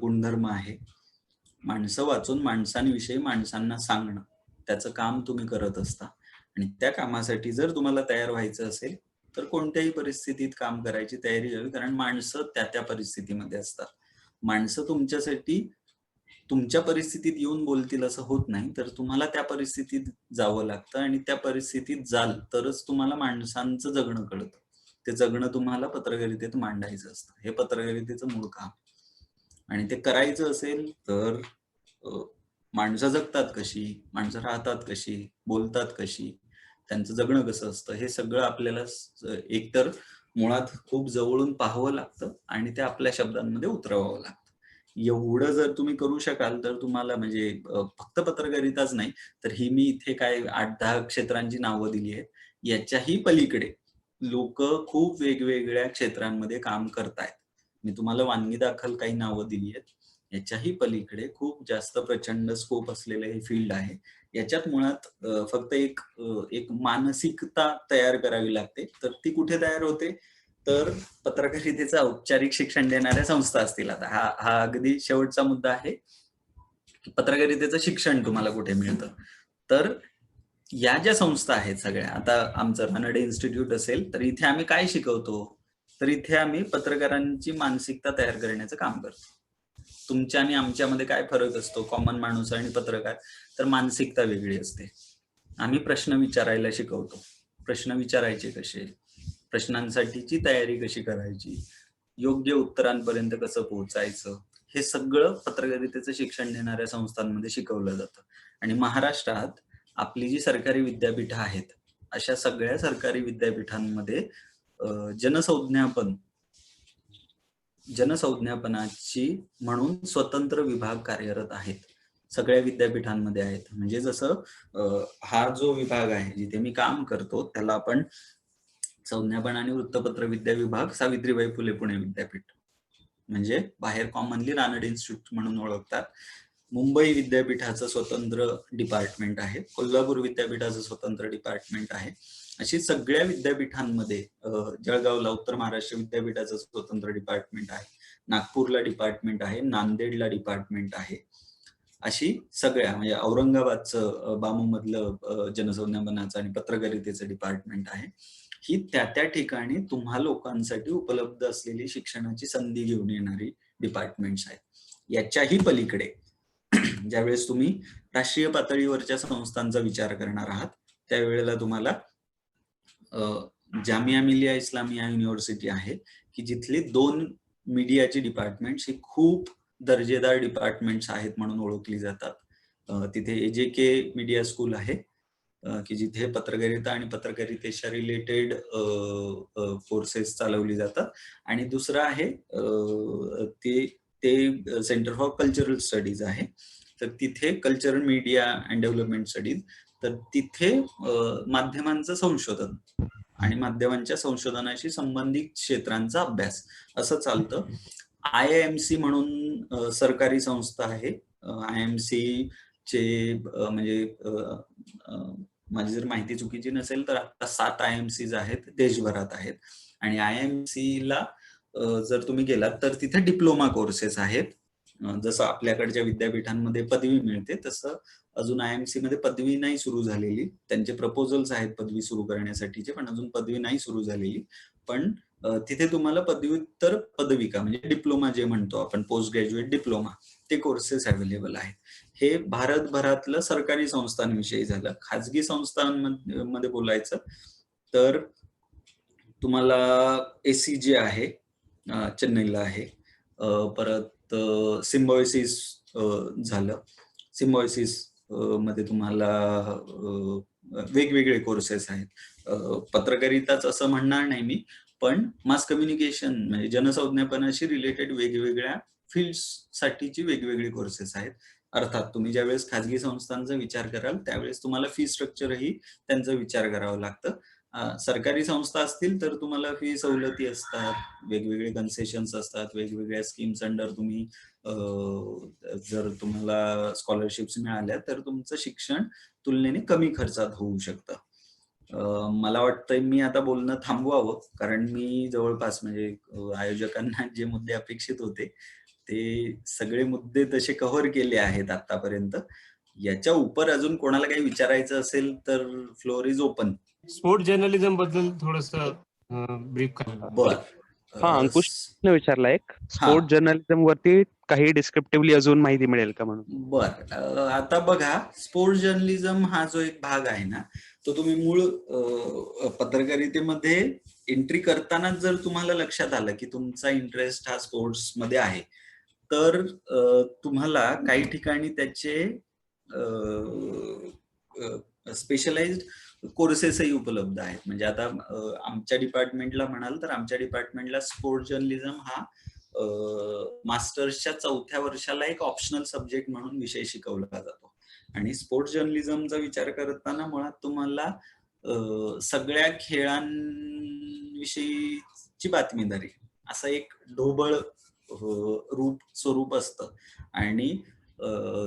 गुणधर्म आहे. माणसं वाचून माणसांविषयी माणसांना सांगणं, त्याचं काम तुम्ही करत असता आणि त्या कामासाठी जर तुम्हाला तयार व्हायचं असेल, तर कोणत्याही परिस्थितीत काम करायची तयारी हवी. कारण माणसं त्या परिस्थितीमध्ये असतात. माणसं तुमच्यासाठी तुमच्या परिस्थितीत येऊन बोलतील असं होत नाही, तर तुम्हाला त्या परिस्थितीत जावं लागतं आणि त्या परिस्थितीत जाल तरच तुम्हाला माणसांचं जगणं कळतं. ते जगणं तुम्हाला पत्रकारितेत मांडायचं असतं. हे पत्रकारितेचं मूळ काम. आणि ते करायचं असेल तर अ, माणसं जगतात कशी, माणसं राहतात कशी, बोलतात कशी, त्यांचं जगणं कसं असतं, हे सगळं आपल्याला एकतर मुळात खूप जवळून पाहावं लागतं आणि ते आपल्या शब्दांमध्ये उतरवावं लागतं. एवढं जर तुम्ही करू शकाल तर तुम्हाला म्हणजे फक्त पत्रकारिताच नाही, तर ही मी इथे काय 8-10 क्षेत्रांची नावं दिली आहेत. याच्याही पलीकडे लोकं खूप वेगवेगळ्या क्षेत्रांमध्ये काम करतायत. मी तुम्हाला वानगी दाखल काही नावं दिली आहेत. याच्याही पलीकडे खूप जास्त प्रचंड स्कोप असलेलं हे फील्ड आहे. याच्यात मुळात फक्त एक मानसिकता तयार करावी लागते. तर ती कुठे तयार होते? तर पत्रकारितेचं औपचारिक शिक्षण देणाऱ्या संस्था असतील. आता हा हा अगदी शेवटचा मुद्दा आहे, की पत्रकारितेचं शिक्षण तुम्हाला कुठे मिळतं. तर या ज्या संस्था आहेत सगळ्या, आता आमचं रानडे इन्स्टिट्यूट असेल, तर इथे आम्ही काय शिकवतो? तर इथे आम्ही पत्रकारांची मानसिकता तयार करण्याचं काम करतो. तुमच्या आणि आमच्यामध्ये काय फरक असतो कॉमन माणूस आणि पत्रकार? तर मानसिकता वेगळी असते. आम्ही प्रश्न विचारायला शिकवतो. प्रश्न विचारायचे कसे? प्रश्नांसाठीची तयारी कशी करायची? योग्य उत्तरांपर्यंत कसं पोहोचायचं? हे सगळं पत्रकारितेचं शिक्षण देणाऱ्या संस्थांमध्ये शिकवलं जातं. आणि महाराष्ट्रात आपली जी सरकारी विद्यापीठं आहेत, अशा सगळ्या सरकारी विद्यापीठांमध्ये जनसंज्ञापन जनसंज्ञापनाची म्हणून स्वतंत्र विभाग कार्यरत आहेत. सगळ्या विद्यापीठांमध्ये आहेत. म्हणजे जसं हा जो विभाग आहे, जिथे मी काम करतो, त्याला आपण संज्ञापन आणि वृत्तपत्र विद्या विभाग, सावित्रीबाई फुले पुणे विद्यापीठ. म्हणजे बाहेर कॉमनली रानडे इन्स्टिट्यूट म्हणून ओळखतात. मुंबई विद्यापीठाचं स्वतंत्र डिपार्टमेंट आहे. कोल्हापूर विद्यापीठाचं स्वतंत्र डिपार्टमेंट आहे. अशी सगळ्या विद्यापीठांमध्ये जळगावला उत्तर महाराष्ट्र विद्यापीठाचं स्वतंत्र डिपार्टमेंट आहे. नागपूरला डिपार्टमेंट आहे. नांदेडला डिपार्टमेंट आहे. अशी सगळ्या म्हणजे औरंगाबादचं बामूमधलं जनसंज्ञापनाचं आणि पत्रकारितेचं डिपार्टमेंट आहे. ही त्या ठिकाणी तुम्हा लोकांसाठी उपलब्ध असलेली शिक्षणाची संधी घेऊन येणारी डिपार्टमेंट्स आहेत. याच्याही पलीकडे ज्यावेळेस तुम्ही राष्ट्रीय पातळीवरच्या संस्थांचा विचार करणार आहात, त्यावेळेला तुम्हाला जामिया मिलिया इस्लामिया युनिव्हर्सिटी आहे, की जिथली 2 मीडियाची डिपार्टमेंट्स ही खूप दर्जेदार डिपार्टमेंट्स आहेत म्हणून ओळखली जातात. तिथे ए.जे.के मीडिया स्कूल आहे, की जिथे पत्रकारिता आणि पत्रकारितेच्या रिलेटेड कोर्सेस चालवली जातात आणि दुसरं आहे ते ते सेंटर फॉर कल्चरल स्टडीज आहे. तर तिथे cultural media and development studies तर तिथे माध्यमांचं संशोधन आणि माध्यमांच्या संशोधनाशी संबंधित क्षेत्रांचा अभ्यास असं चालतं. आय-आय-एम-सी म्हणून सरकारी संस्था आहे. आय-एम-सी चे म्हणजे माझी जर माहिती चुकीची नसेल तर आता 7 आय-एम-सीज आहेत, देशभरात आहेत. आणि आय-एम-सीला जर तुम्ही गेलात तर तिथे डिप्लोमा कोर्सेस आहेत. जसं आपल्याकडच्या विद्यापीठांमध्ये पदवी मिळते तसं अजून IMC मध्ये पदवी नाही सुरू झालेली. त्यांचे प्रपोजल्स आहेत पदवी सुरू करण्यासाठीचे, पण अजून पदवी नाही सुरू झालेली. पण तिथे तुम्हाला पदव्युत्तर पदविका म्हणजे डिप्लोमा जे म्हणतो आपण, पोस्ट ग्रॅज्युएट डिप्लोमा, ते कोर्सेस अवेलेबल आहेत. हे भारतभरातलं सरकारी संस्थांविषयी झालं. खाजगी संस्थांमध्ये बोलायचं तर तुम्हाला ACJ आहे, चेन्नईला आहे. परत सिम्बायोसिस झालं. सिम्बायोसिस मध्ये तुम्हाला वेगवेगळे कोर्सेस आहेत. पत्रकारिताच असं म्हणणार नाही मी, पण मास कम्युनिकेशन म्हणजे जनसंज्ञापनाशी रिलेटेड वेगवेगळ्या फील्ड्स साठीची वेगवेगळे कोर्सेस आहेत. अर्थात तुम्ही ज्यावेळेस खाजगी संस्थांचा विचार कराल त्यावेळेस तुम्हाला फी स्ट्रक्चरही त्यांचा विचार करावं लागतं. सरकारी संस्था असतील तर तुम्हाला फी सवलती असतात, वेगवेगळे कन्सेशन्स असतात, वेगवेगळ्या स्कीम्स अंडर तुम्ही जर तुम्हाला स्कॉलरशिप्स मिळाल्या तर तुमचं शिक्षण तुलनेने कमी खर्चात होऊ शकतं. मला वाटतंय मी आता बोलणं थांबवावं, कारण मी जवळपास म्हणजे आयोजकांना जे मुद्दे अपेक्षित होते ते सगळे मुद्दे तसे कव्हर केले आहेत आतापर्यंत. याच्या उपर अजून कोणाला काही विचारायचं असेल तर floor is open. Sport journalism बद्दल थोडस ब्रीफ करा. बर. अंकुश विचारला एक, हा. स्पोर्ट जर्नलिझम वरती काही डिस्क्रिप्टिव्हली अजून माहिती मिळेल का म्हणून. बर. आता बघा, स्पोर्ट्स जर्नलिझम हा जो एक भाग आहे ना, तो तुम्ही मूळ पत्रकारितेमध्ये एंट्री करतानाच जर तुम्हाला लक्षात आलं की तुमचा इंटरेस्ट हा स्पोर्ट्स मध्ये आहे, तर तुम्हाला काही ठिकाणी त्याचे स्पेशलाइज्ड कोर्सेसही उपलब्ध आहेत. म्हणजे आता आमच्या डिपार्टमेंटला म्हणाल तर आमच्या डिपार्टमेंटला स्पोर्ट्स जर्नलिझम हा मास्टर्सच्या 4थ्या वर्षाला एक ऑप्शनल सब्जेक्ट म्हणून विषय शिकवला जातो. आणि स्पोर्ट्स जर्नलिझमचा विचार करताना मुळात तुम्हाला सगळ्या खेळांविषयीची बातमीदारी असं एक ढोबळ स्वरूप असतं. आणि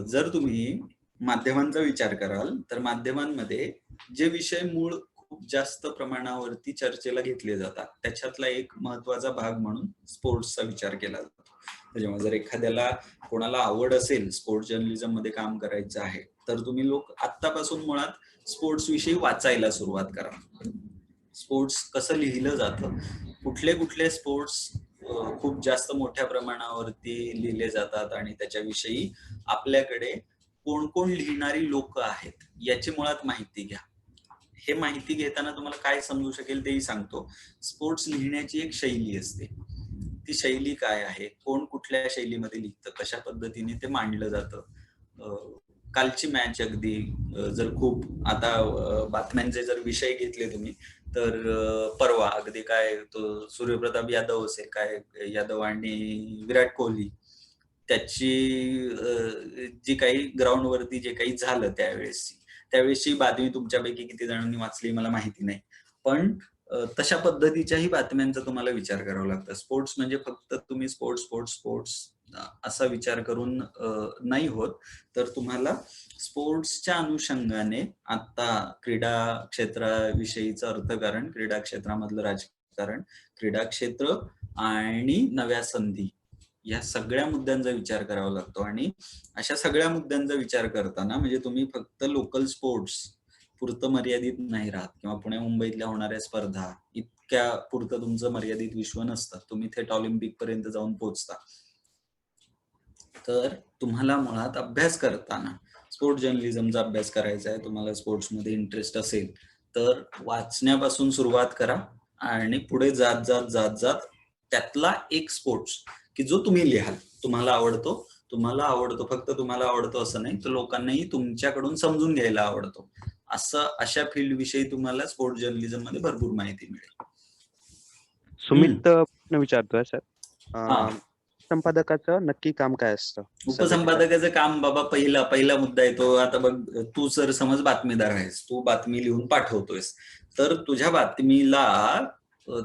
जर तुम्ही माध्यमांचा विचार कराल तर माध्यमांमध्ये जे विषय मूळ खूप जास्त प्रमाणावरती चर्चेला घेतले जातात त्याच्यातला एक महत्वाचा भाग म्हणून स्पोर्ट्सचा विचार केला जातो. जेव्हा जर एखाद्याला कोणाला आवड असेल स्पोर्ट्स जर्नलिझम मध्ये काम करायचं आहे तर तुम्ही लोक आत्तापासून मुळात स्पोर्ट्स विषयी वाचायला सुरुवात करा. स्पोर्ट्स कसं लिहिलं जातं, कुठले कुठले स्पोर्ट्स खूप जास्त मोठ्या प्रमाणावरती लिहिले जातात आणि त्याच्याविषयी आपल्याकडे कोण कोण लिहिणारी लोक आहेत याची मुळात माहिती घ्या. हे माहिती घेताना तुम्हाला काय समजू शकेल तेही सांगतो. स्पोर्ट्स लिहिण्याची एक शैली असते. ती शैली काय आहे, कोण कुठल्या शैलीमध्ये लिहितं, कशा पद्धतीने ते मांडलं जातं. कालची मॅच अगदी जर खूप आता बातम्यांचे जर विषय घेतले तुम्ही तर परवा अगदी काय तो सूर्यप्रताप यादव असेल, काय यादव आणि विराट कोहली, त्याची जी काही ग्राउंडवरती जे काही झालं त्यावेळेसची बातमी तुमच्यापैकी किती जणांनी वाचली मला माहिती नाही, पण तशा पद्धतीच्याही बातम्यांचा तुम्हाला विचार करावा लागतो. स्पोर्ट्स म्हणजे फक्त तुम्ही स्पोर्ट्स स्पोर्ट्स स्पोर्ट्स असा विचार करून नाही होत, तर तुम्हाला स्पोर्ट्सच्या अनुषंगाने आता क्रीडा क्षेत्राविषयीचं अर्थकारण, क्रीडा क्षेत्रामधलं राजकारण, क्रीडा क्षेत्र आणि नव्या संधी या सगळ्या मुद्द्यांचा विचार करावा लागतो. आणि अशा सगळ्या मुद्द्यांचा विचार करताना म्हणजे तुम्ही फक्त लोकल स्पोर्ट्स पुरतं मर्यादित नाही राहत किंवा पुणे मुंबईतल्या होणाऱ्या स्पर्धा इतक्या पुरतं तुमचं मर्यादित विश्व नसतं, तुम्ही थेट ऑलिम्पिक पर्यंत जाऊन पोहोचता. तर तुम्हाला मुळात अभ्यास करताना स्पोर्ट्स जर्नलिझमचा अभ्यास करायचा आहे, तुम्हाला स्पोर्ट्समध्ये इंटरेस्ट असेल तर वाचण्यापासून सुरुवात करा आणि पुढे जात जात जात जात त्यातला एक स्पोर्ट्स की जो तुम्ही लिहाल, तुम्हाला आवडतो फक्त तुम्हाला आवडतो असं नाही, तर लोकांनाही तुमच्याकडून समजून घ्यायला आवडतो, अशा फील्ड विषयी तुम्हाला स्पोर्ट्स जर्नलिझम मध्ये भरपूर माहिती मिळेल. सुमित विचारतोय सर, संपादकाचं नक्की काम काय असतं? उपसंपादकाचं काम बाबा पहिला मुद्दा येतो. आता बघ, तू जर समज बातमीदार आहेस, तू बातमी लिहून पाठवतोयस, तर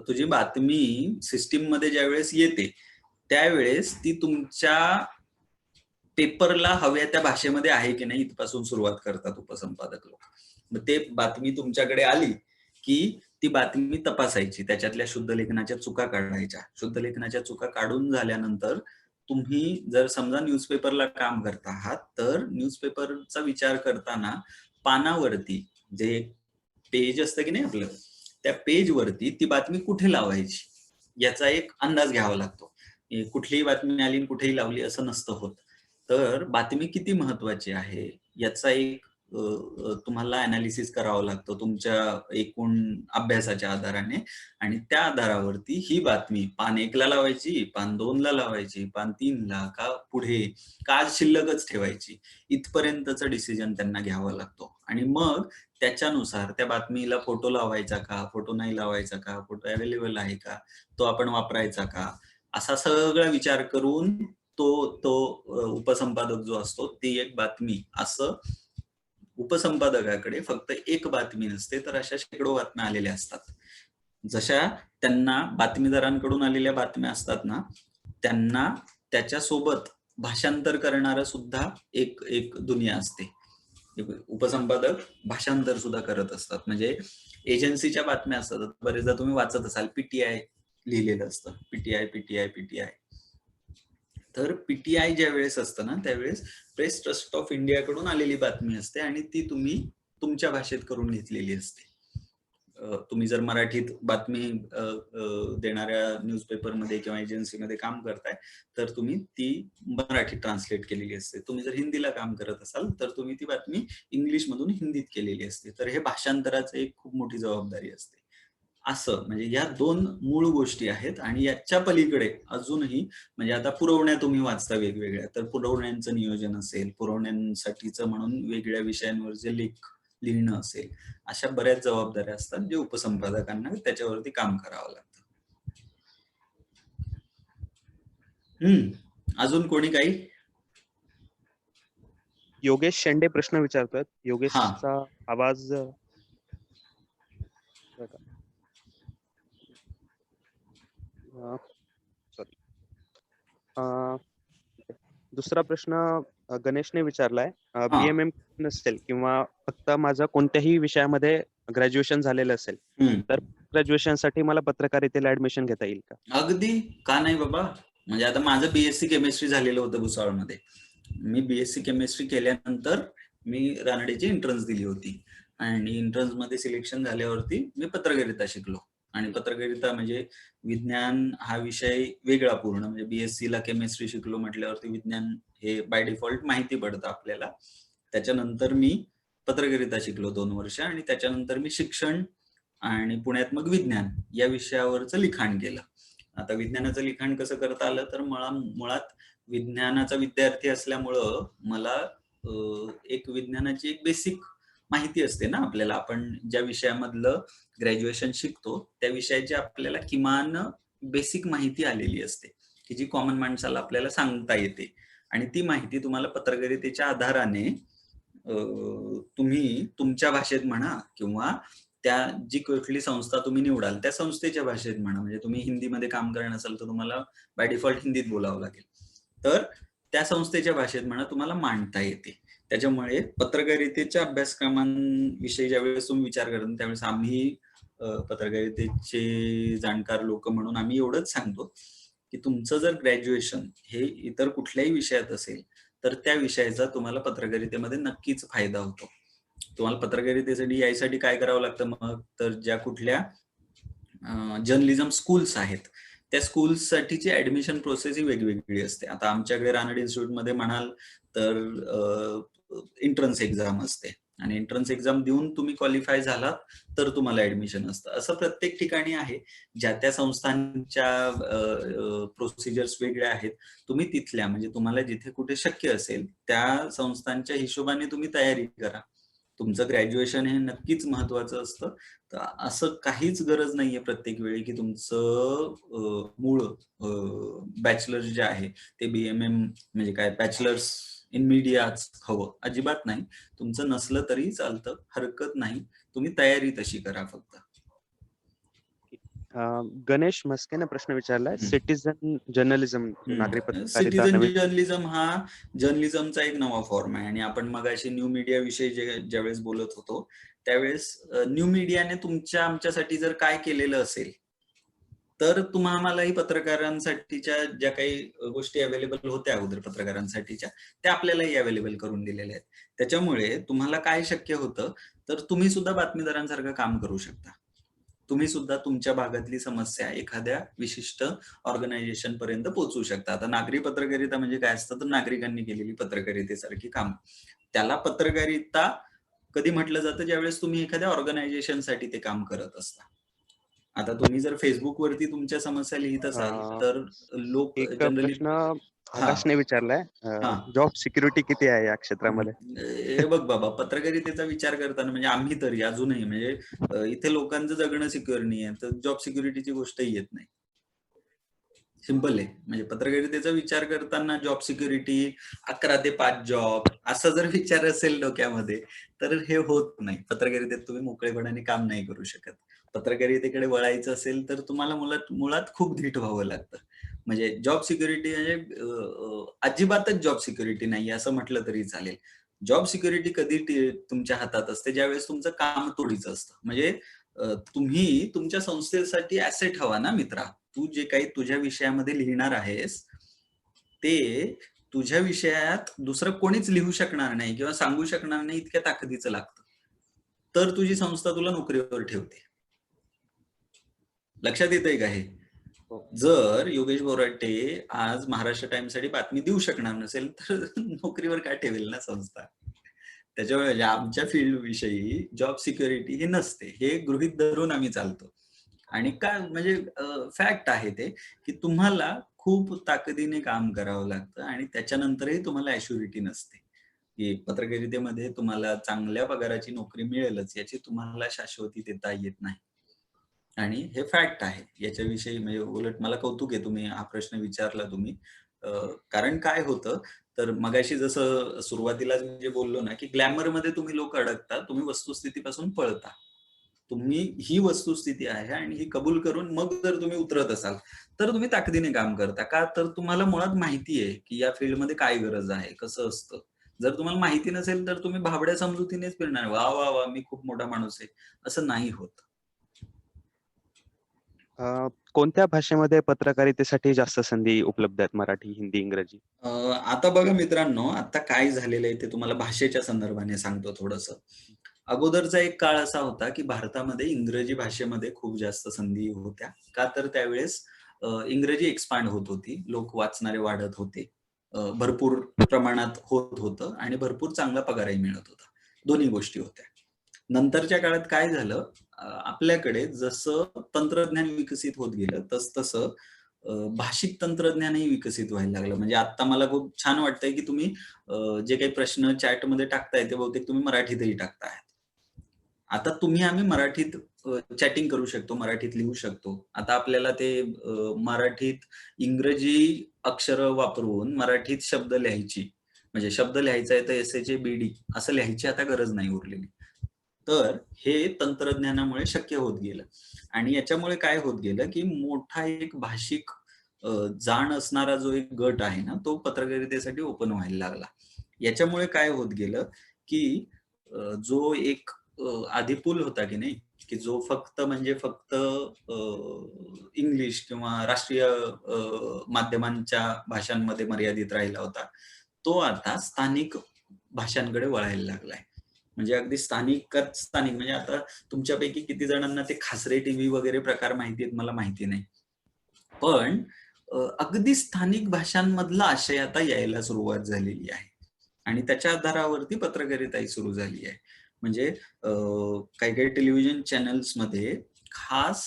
तुझी बातमी सिस्टीम मध्ये ज्यावेळेस येते त्यावेळेस ती तुमच्या पेपरला हव्या त्या भाषेमध्ये आहे की नाही इथपासून सुरुवात करतात उपसंपादक लोक. मग ते बातमी तुमच्याकडे आली की ती बातमी तपासायची, त्याच्यातल्या शुद्ध लेखनाच्या चुका काढायच्या. शुद्ध लेखनाच्या चुका काढून झाल्यानंतर तुम्ही जर समजा न्यूजपेपरला काम करत आहात, तर न्यूजपेपरचा विचार करताना पानावरती जे पेज असतं की नाही आपलं, त्या पेजवरती ती बातमी कुठे लावायची याचा एक अंदाज घ्यावा लागतो. कुठलीही बातमी आली आणि कुठेही लावली असं नसतं होत. तर बातमी किती महत्वाची आहे याचा एक तुम्हाला अनालिसिस करावं लागतं तुमच्या एकूण अभ्यासाच्या आधाराने, आणि त्या आधारावरती ही बातमी पान 1 ला लावायची, पान 2 ला लावायची, पान 3 ला का पुढे का आज शिल्लकच ठेवायची, इथपर्यंतचा डिसिजन त्यांना घ्यावा लागतो. आणि मग त्याच्यानुसार त्या बातमीला फोटो लावायचा का, फोटो नाही लावायचा का, फोटो अवेलेबल आहे का, तो आपण वापरायचा का, असा सगळा विचार करून तो उपसंपादक जो असतो ती एक बातमी, असं उपसंपादकाकडे फक्त एक बातमी नसते, तर अशा शेकडो बातम्या आलेल्या असतात. जशा त्यांना बातमीदारांकडून आलेल्या बातम्या असतात ना, त्यांना त्याच्यासोबत भाषांतर करणारं सुद्धा एक दुनिया असते. उपसंपादक भाषांतर सुद्धा करत असतात. म्हणजे एजन्सीच्या बातम्या असतात, बरेचदा तुम्ही वाचत असाल पीटीआय लिहिलेलं असतं, पीटीआय पीटीआय पीटीआय. तर पीटीआय ज्या वेळेस असतं ना, त्यावेळेस प्रेस ट्रस्ट ऑफ इंडिया कडून आलेली बातमी असते आणि ती तुम्ही तुमच्या भाषेत करून घेतलेली असते. तुम्ही जर मराठीत बातमी देणाऱ्या न्यूजपेपरमध्ये किंवा एजन्सीमध्ये काम करताय, तर तुम्ही ती मराठीत ट्रान्सलेट केलेली असते. तुम्ही जर हिंदीला काम करत असाल, तर तुम्ही ती बातमी इंग्लिशमधून हिंदीत केलेली असते. तर हे भाषांतराचं एक खूप मोठी जबाबदारी असते. असं म्हणजे या 2 मूळ गोष्टी आहेत. आणि याच्या पलीकडे अजूनही म्हणजे आता पुरवण्या तुम्ही वाचता वेगवेगळ्या, तर पुरवण्यांचं नियोजन असेल, पुरवण्यांसाठीचं म्हणून वेगळ्या विषयांवर जे लेख लिहिणं असेल, अशा बऱ्याच जबाबदाऱ्या असतात जे उपसंपादकांना त्याच्यावरती काम करावं लागतं. अजून कोणी काही? योगेश शेंडे प्रश्न विचारतात. योगेशचा आवाज सॉरी. दुसरा प्रश्न गणेशने विचारलाय. बीएमएम नसेल किंवा फक्त माझं कोणत्याही विषयामध्ये ग्रॅज्युएशन झालेलं असेल, तर ग्रॅज्युएशनसाठी मला पत्रकारितेला ऍडमिशन घेता येईल का? अगदी, का नाही बाबा. म्हणजे आता माझं बीएससी केमिस्ट्री झालेलं होतं भुसावळमध्ये. मी बीएससी केमिस्ट्री केल्यानंतर मी रानडेची एंट्रन्स दिली होती आणि एंट्रन्स मध्ये सिलेक्शन झाल्यावरती मी पत्रकारिता शिकलो. आणि पत्रकारिता म्हणजे विज्ञान हा विषय वेगळा पूर्ण, म्हणजे बीएससी ला केमिस्ट्री शिकलो म्हटल्यावरती विज्ञान हे बाय डिफॉल्ट माहिती पडतं आपल्याला. त्याच्यानंतर मी पत्रकारिता शिकलो 2 वर्ष आणि त्याच्यानंतर मी शिक्षण आणि पुण्यात मग विज्ञान या विषयावरचं लिखाण केलं. आता विज्ञानाचं लिखाण कसं करता आलं, तर मुळात विज्ञानाचा विद्यार्थी असल्यामुळं मला एक विज्ञानाची एक बेसिक माहिती असते ना आपल्याला. आपण ज्या विषयामधलं ग्रॅज्युएशन शिकतो त्या विषयाची आपल्याला किमान बेसिक माहिती आलेली असते, की जी कॉमन माणसाला आपल्याला सांगता येते. आणि ती माहिती तुम्हाला पत्रकारितेच्या आधाराने तुम्ही तुमच्या भाषेत म्हणा किंवा त्या जी कुठली संस्था तुम्ही निवडाल त्या संस्थेच्या भाषेत म्हणा, म्हणजे तुम्ही हिंदीमध्ये काम करणार असाल तर तुम्हाला बाय डिफॉल्ट हिंदीत बोलावं लागेल, तर त्या संस्थेच्या भाषेत म्हणा तुम्हाला मांडता येते. त्याच्यामुळे पत्रकारितेच्या अभ्यासक्रमांविषयी ज्यावेळेस तुम्ही विचार करता त्यावेळेस आम्ही पत्रकारितेचे जाणकार लोक म्हणून आम्ही एवढंच सांगतो की तुमचं जर ग्रॅज्युएशन हे इतर कुठल्याही विषयात असेल तर त्या विषयाचा तुम्हाला पत्रकारितेमध्ये नक्कीच फायदा होतो. तुम्हाला पत्रकारितेसाठी यायसाठी काय करावं लागतं मग, तर ज्या कुठल्या जर्नलिझम स्कूल्स आहेत त्या स्कूल्स साठीची ऍडमिशन प्रोसेस ही वेगवेगळी असते. आता आमच्याकडे रानडे इन्स्टिट्यूटमध्ये म्हणाल तर एंट्रन्स एक्झाम असते आणि एंट्रन्स एक्झाम देऊन तुम्ही क्वालिफाय झालात तर तुम्हाला ऍडमिशन असतं. असं प्रत्येक ठिकाणी आहे. ज्या त्या संस्थांच्या प्रोसिजर्स वेगळ्या आहेत. तुम्ही तिथल्या म्हणजे तुम्हाला जिथे कुठे शक्य असेल त्या संस्थांच्या हिशोबाने तुम्ही तयारी करा. तुमचं ग्रॅज्युएशन हे नक्कीच महत्वाचं असतं. तर असं काहीच गरज नाहीये प्रत्येक वेळी की तुमचं मूळ बॅचलर जे आहे ते बीएमएम म्हणजे काय बॅचलर्स इन मीडियाच हवं, अजिबात नाही. तुमचं नसलं तरी चालतं, हरकत नाही. तुम्ही तयारी तशी करा फक्त. गणेश म्हस्केने प्रश्न विचारलाय. सिटीजन जर्नलिझम नागरी पत्रकारिता. सिटीजन जर्नलिझम हा जर्नलिझमचा एक नवा फॉर्म आहे आणि आपण मगाशी न्यू मीडिया विषयी ज्यावेळेस बोलत होतो त्यावेळेस न्यू मीडियाने तुमच्या आमच्यासाठी जर काय केलेलं असेल तर आम्हालाही पत्रकारांसाठीच्या ज्या काही गोष्टी अवेलेबल होत्या अगोदर पत्रकारांसाठीच्या, त्या आपल्यालाही अवेलेबल करून दिलेल्या आहेत. त्याच्यामुळे तुम्हाला काय शक्य होतं, तर तुम्ही सुद्धा बातमीदारांसारखं काम करू शकता. तुम्ही सुद्धा तुमच्या भागातली समस्या एखाद्या विशिष्ट ऑर्गनायझेशन पर्यंत पोहोचवू शकता. आता नागरी पत्रकारिता म्हणजे काय असतं, तर नागरिकांनी केलेली पत्रकारितेसारखी काम. त्याला पत्रकारिता कधी म्हटलं जातं, ज्यावेळेस तुम्ही एखाद्या ऑर्गनायझेशनसाठी ते काम करत असता. आता तुम्ही जर Facebook वरती तुमच्या समस्या लिहित असाल, तर लोक एक जनरली प्रश्न हां, आकाशने विचारलाय, हां. जॉब सिक्युरिटी किती आहे या क्षेत्रामध्ये? हे बघ बाबा, पत्रकारितेचा विचार करताना म्हणजे आम्ही तरी अजूनही म्हणजे इथे लोकांचं जगणं सिक्युअर नाहीये, तर जॉब सिक्युरिटीची गोष्टही येत नाही. सिंपल आहे. म्हणजे पत्रकारितेचा विचार करताना जॉब सिक्युरिटी, 11 ते 5 जॉब असा जर विचार असेल डोक्यामध्ये, तर हे होत नाही. पत्रकारितेत तुम्ही मोकळेपणाने काम नाही करू शकत. पत्रकारितेकडे वळायचं असेल, तर तुम्हाला मुळात खूप धीट व्हावं लागतं. म्हणजे जॉब सिक्युरिटी म्हणजे अजिबातच जॉब सिक्युरिटी नाहीये असं म्हटलं तरी चालेल. जॉब सिक्युरिटी कधी तुमच्या हातात असते, ज्यावेळेस तुमचं काम तोडीचं असतं. म्हणजे तुम्ही तुमच्या संस्थेसाठी ॲसेट हवा ना मित्रा. तू जे काही तुझ्या विषयामध्ये लिहिणार आहेस, ते तुझ्या विषयात दुसरं कोणीच लिहू शकणार नाही किंवा सांगू शकणार नाही इतक्या ताकदीचं लागतं. तर तुझी संस्था तुला नोकरीवर ठेवते. लक्षात येतंय का हे? जर योगेश बोराटे आज महाराष्ट्र टाइम्ससाठी बातमी देऊ शकणार नसेल, तर नोकरीवर काय ठेवेल ना संस्था? त्याच्यामुळे आमच्या फील्ड विषयी जॉब सिक्युरिटी ही नसते. हे गृहीत धरून आम्ही चालतो. आणि काय म्हणजे फॅक्ट आहे ते, की तुम्हाला खूप ताकदीने काम करावं लागतं आणि त्याच्यानंतरही तुम्हाला ॲश्युरिटी नसते, की पत्रकारितेमध्ये तुम्हाला चांगल्या पगाराची नोकरी मिळेलच याची तुम्हाला शाश्वती देता येत नाही. आणि हे फॅक्ट आहे. याच्याविषयी म्हणजे उलट मला कौतुक आहे तुम्ही हा प्रश्न विचारला तुम्ही. कारण काय होतं, तर मगाशी जसं सुरुवातीलाच मी जे बोललो ना, की ग्लॅमरमध्ये तुम्ही लोक अडकता, तुम्ही वस्तुस्थितीपासून पळता. तुम्ही ही वस्तुस्थिती आहे आणि ही कबूल करून मग जर तुम्ही उतरत असाल, तर तुम्ही ताकदीने काम करता. का? तर तुम्हाला मुळात माहिती आहे, की या फील्डमध्ये काय गरज आहे, कसं असतं. जर तुम्हाला माहिती नसेल, तर तुम्ही भाबड्या समजुतीनेच फिरणार. वाह! वाह! वाह! मी खूप मोठा माणूस आहे. असं नाही होत. कोणत्या भाषेमध्ये पत्रकारितेसाठी जास्त संधी उपलब्ध आहेत? मराठी, हिंदी, इंग्रजी? आता बघा मित्रांनो, आता काय झालेलं आहे ते तुम्हाला भाषेच्या संदर्भाने सांगतो थोडंसं. अगोदरचा एक काळ असा होता, की भारतामध्ये इंग्रजी भाषेमध्ये खूप जास्त संधी होत्या. का? तर त्यावेळेस इंग्रजी एक्सपांड होत होती. लोक वाचणारे वाढत होते. भरपूर प्रमाणात होत होतं आणि भरपूर चांगला पगारही मिळत होता. दोन्ही गोष्टी होत्या. नंतरच्या काळात काय झालं, आपल्याकडे जसं तंत्रज्ञान विकसित होत गेलं, तसं भाषिक तंत्रज्ञानही विकसित व्हायला लागलं. म्हणजे आता मला खूप छान वाटतंय, की तुम्ही जे काही प्रश्न चॅटमध्ये टाकताय, ते बहुतेक तुम्ही मराठीतही टाकताय. आता आम्ही मराठीत चॅटिंग करू शकतो, मराठीत लिहू शकतो. आता आपल्याला ते मराठीत इंग्रजी अक्षरं वापरून मराठीत शब्द लिहायची, म्हणजे शब्द लिहायचा आहे तर एस-एच-ए-बी-डी असं लिहायची आता गरज नाही उरलेली. तर हे तंत्रज्ञानामुळे शक्य होत गेलं आणि याच्यामुळे काय होत गेलं, की मोठा एक भाषिक जाण असणारा जो एक गट आहे ना, तो पत्रकारितेसाठी ओपन व्हायला लागला. याच्यामुळे काय होत गेलं, की जो एक आधी पूल होता की नाही, की जो फक्त इंग्लिश किंवा राष्ट्रीय माध्यमांच्या भाषांमध्ये मर्यादित राहिला होता. तो आता स्थानिक भाषांकडे वळायला लागलाय. म्हणजे अगदी स्थानिकात स्थानिक म्हणजे आता तुमच्यापैकी किती जणांना ते खासरे टीव्ही वगैरे प्रकार माहिती आहेत मला माहिती नाही. पण अगदी स्थानिक भाषांमधला आशय आता यायला सुरुवात झालेली आहे. आणि त्याच्या आधारावरती पत्रकारिताही सुरू झाली आहे. म्हणजे काही-काही टेलिव्हिजन चॅनल्समध्ये खास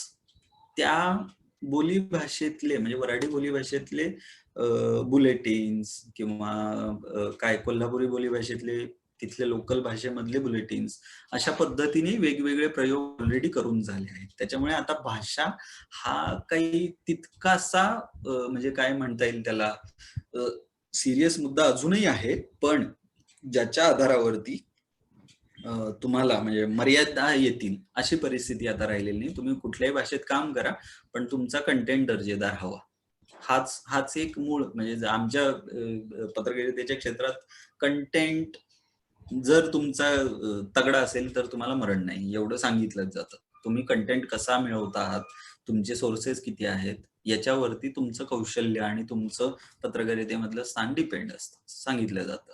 त्या बोलीभाषेतले म्हणजे वऱ्हाडी बोलीभाषेतले बुलेटिन्स किंवा काय कोल्हापुरी बोलीभाषेतले तिथले लोकल भाषेमधले बुलेटिन्स अशा पद्धतीने वेगवेगळे प्रयोग ऑलरेडी करून झाले आहेत. त्याच्यामुळे आता भाषा हा काही तितकासा म्हणजे काय म्हणता येईल त्याला सीरियस मुद्दा अजूनही आहे, पण ज्याच्या आधारावरती तुम्हाला म्हणजे मर्यादा येतील अशी परिस्थिती आता राहिलेली नाही. तुम्ही कुठल्याही भाषेत काम करा, पण तुमचा कंटेंट दर्जेदार हवा. हाच एक मूळ म्हणजे आमच्या पत्रकारितेच्या क्षेत्रात कंटेंट जर तुमचा तगडा असेल तर तुम्हाला मरण नाही एवढं सांगितलं जातं. तुम्ही कंटेंट कसा मिळवता आहात, तुमचे सोर्सेस किती आहेत, याच्यावरती तुमचं कौशल्य आणि तुमचं पत्रकारितेमधलं स्थान डिपेंड असतं, सांगितलं जातं.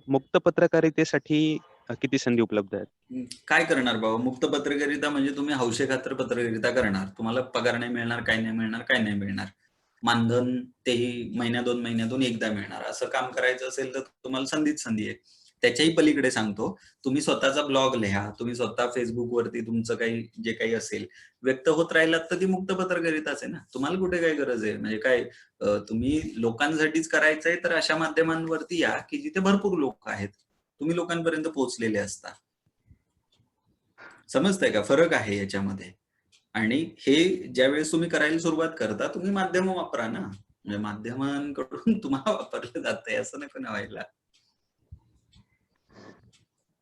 मुक्त पत्रकारितेसाठी किती संधी उपलब्ध आहेत? काय करणार बाबा, मुक्त पत्रकारिता म्हणजे तुम्ही हौशे खातर पत्रकारिता करणार, तुम्हाला पगार नाही मिळणार, काय नाही मिळणार, काय नाही मिळणार, मानधन तेही महिन्या 2 महिन्यातून एकदा मिळणार. असं काम करायचं असेल तर तुम्हाला संधीच संधी आहे. त्याच्याही पलीकडे सांगतो, तुम्ही स्वतःचा ब्लॉग लिहा, तुम्ही स्वतः फेसबुकवरती तुमचं काही जे काही असेल व्यक्त होत राहिलात तर ती मुक्त पत्रकारिताच आहे ना. तुम्हाला कुठे काय गरज आहे, म्हणजे काय तुम्ही लोकांसाठीच करायचंय तर अशा माध्यमांवरती या की जिथे भरपूर लोक आहेत, तुम्ही लोकांपर्यंत पोहोचलेले असता. समजतंय का, फरक आहे याच्यामध्ये. आणि हे ज्यावेळेस तुम्ही करायला सुरुवात करता, तुम्ही माध्यम वापरा ना, म्हणजे माध्यमांकडून तुम्हाला वापरलं जातंय असं नको ना व्हायला.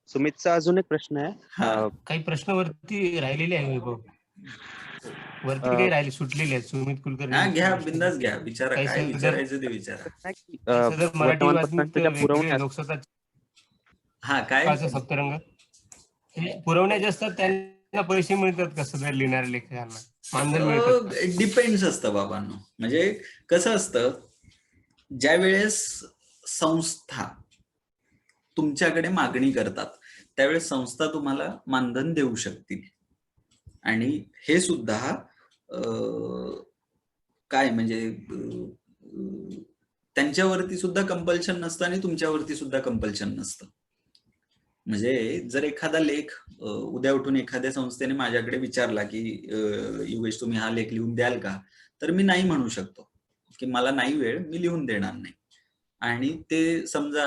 सुमितचा अजून एक प्रश्न आहे. काही प्रश्न वरती राहिलेले आहे वैभव, वरती काही राहिले सुटलेले आहेत. सुमित कुलकर्णी घ्या, बिंदास घ्या, विचारा, काय काही विचारायचं ते विचारा. मराठी वर्तमानपत्रांच्या पुरवण्यात हा काय सप्तरंग हे पुरवण्याचे असतात, त्यांना पैसे मिळतात का सगळ्या लिहिणाऱ्या लेखकांना, मानधन मिळतात? डिपेंड्स असतं बाबांनो. म्हणजे कसं असतं, ज्या वेळेस संस्था तुमच्याकडे मागणी करतात त्यावेळेस संस्था तुम्हाला मानधन देऊ शकतील. आणि हे सुद्धा काय म्हणजे त्यांच्यावरती सुद्धा कंपल्शन नसतं आणि तुमच्यावरती सुद्धा कंपल्शन नसतं. म्हणजे जर एखादा लेख उद्या उठून एखाद्या संस्थेने माझ्याकडे विचारला की योगेश तुम्ही हा लेख लिहून द्याल का, तर मी नाही म्हणू शकतो की मला नाही वेळ, मी लिहून देणार नाही. आणि ते समजा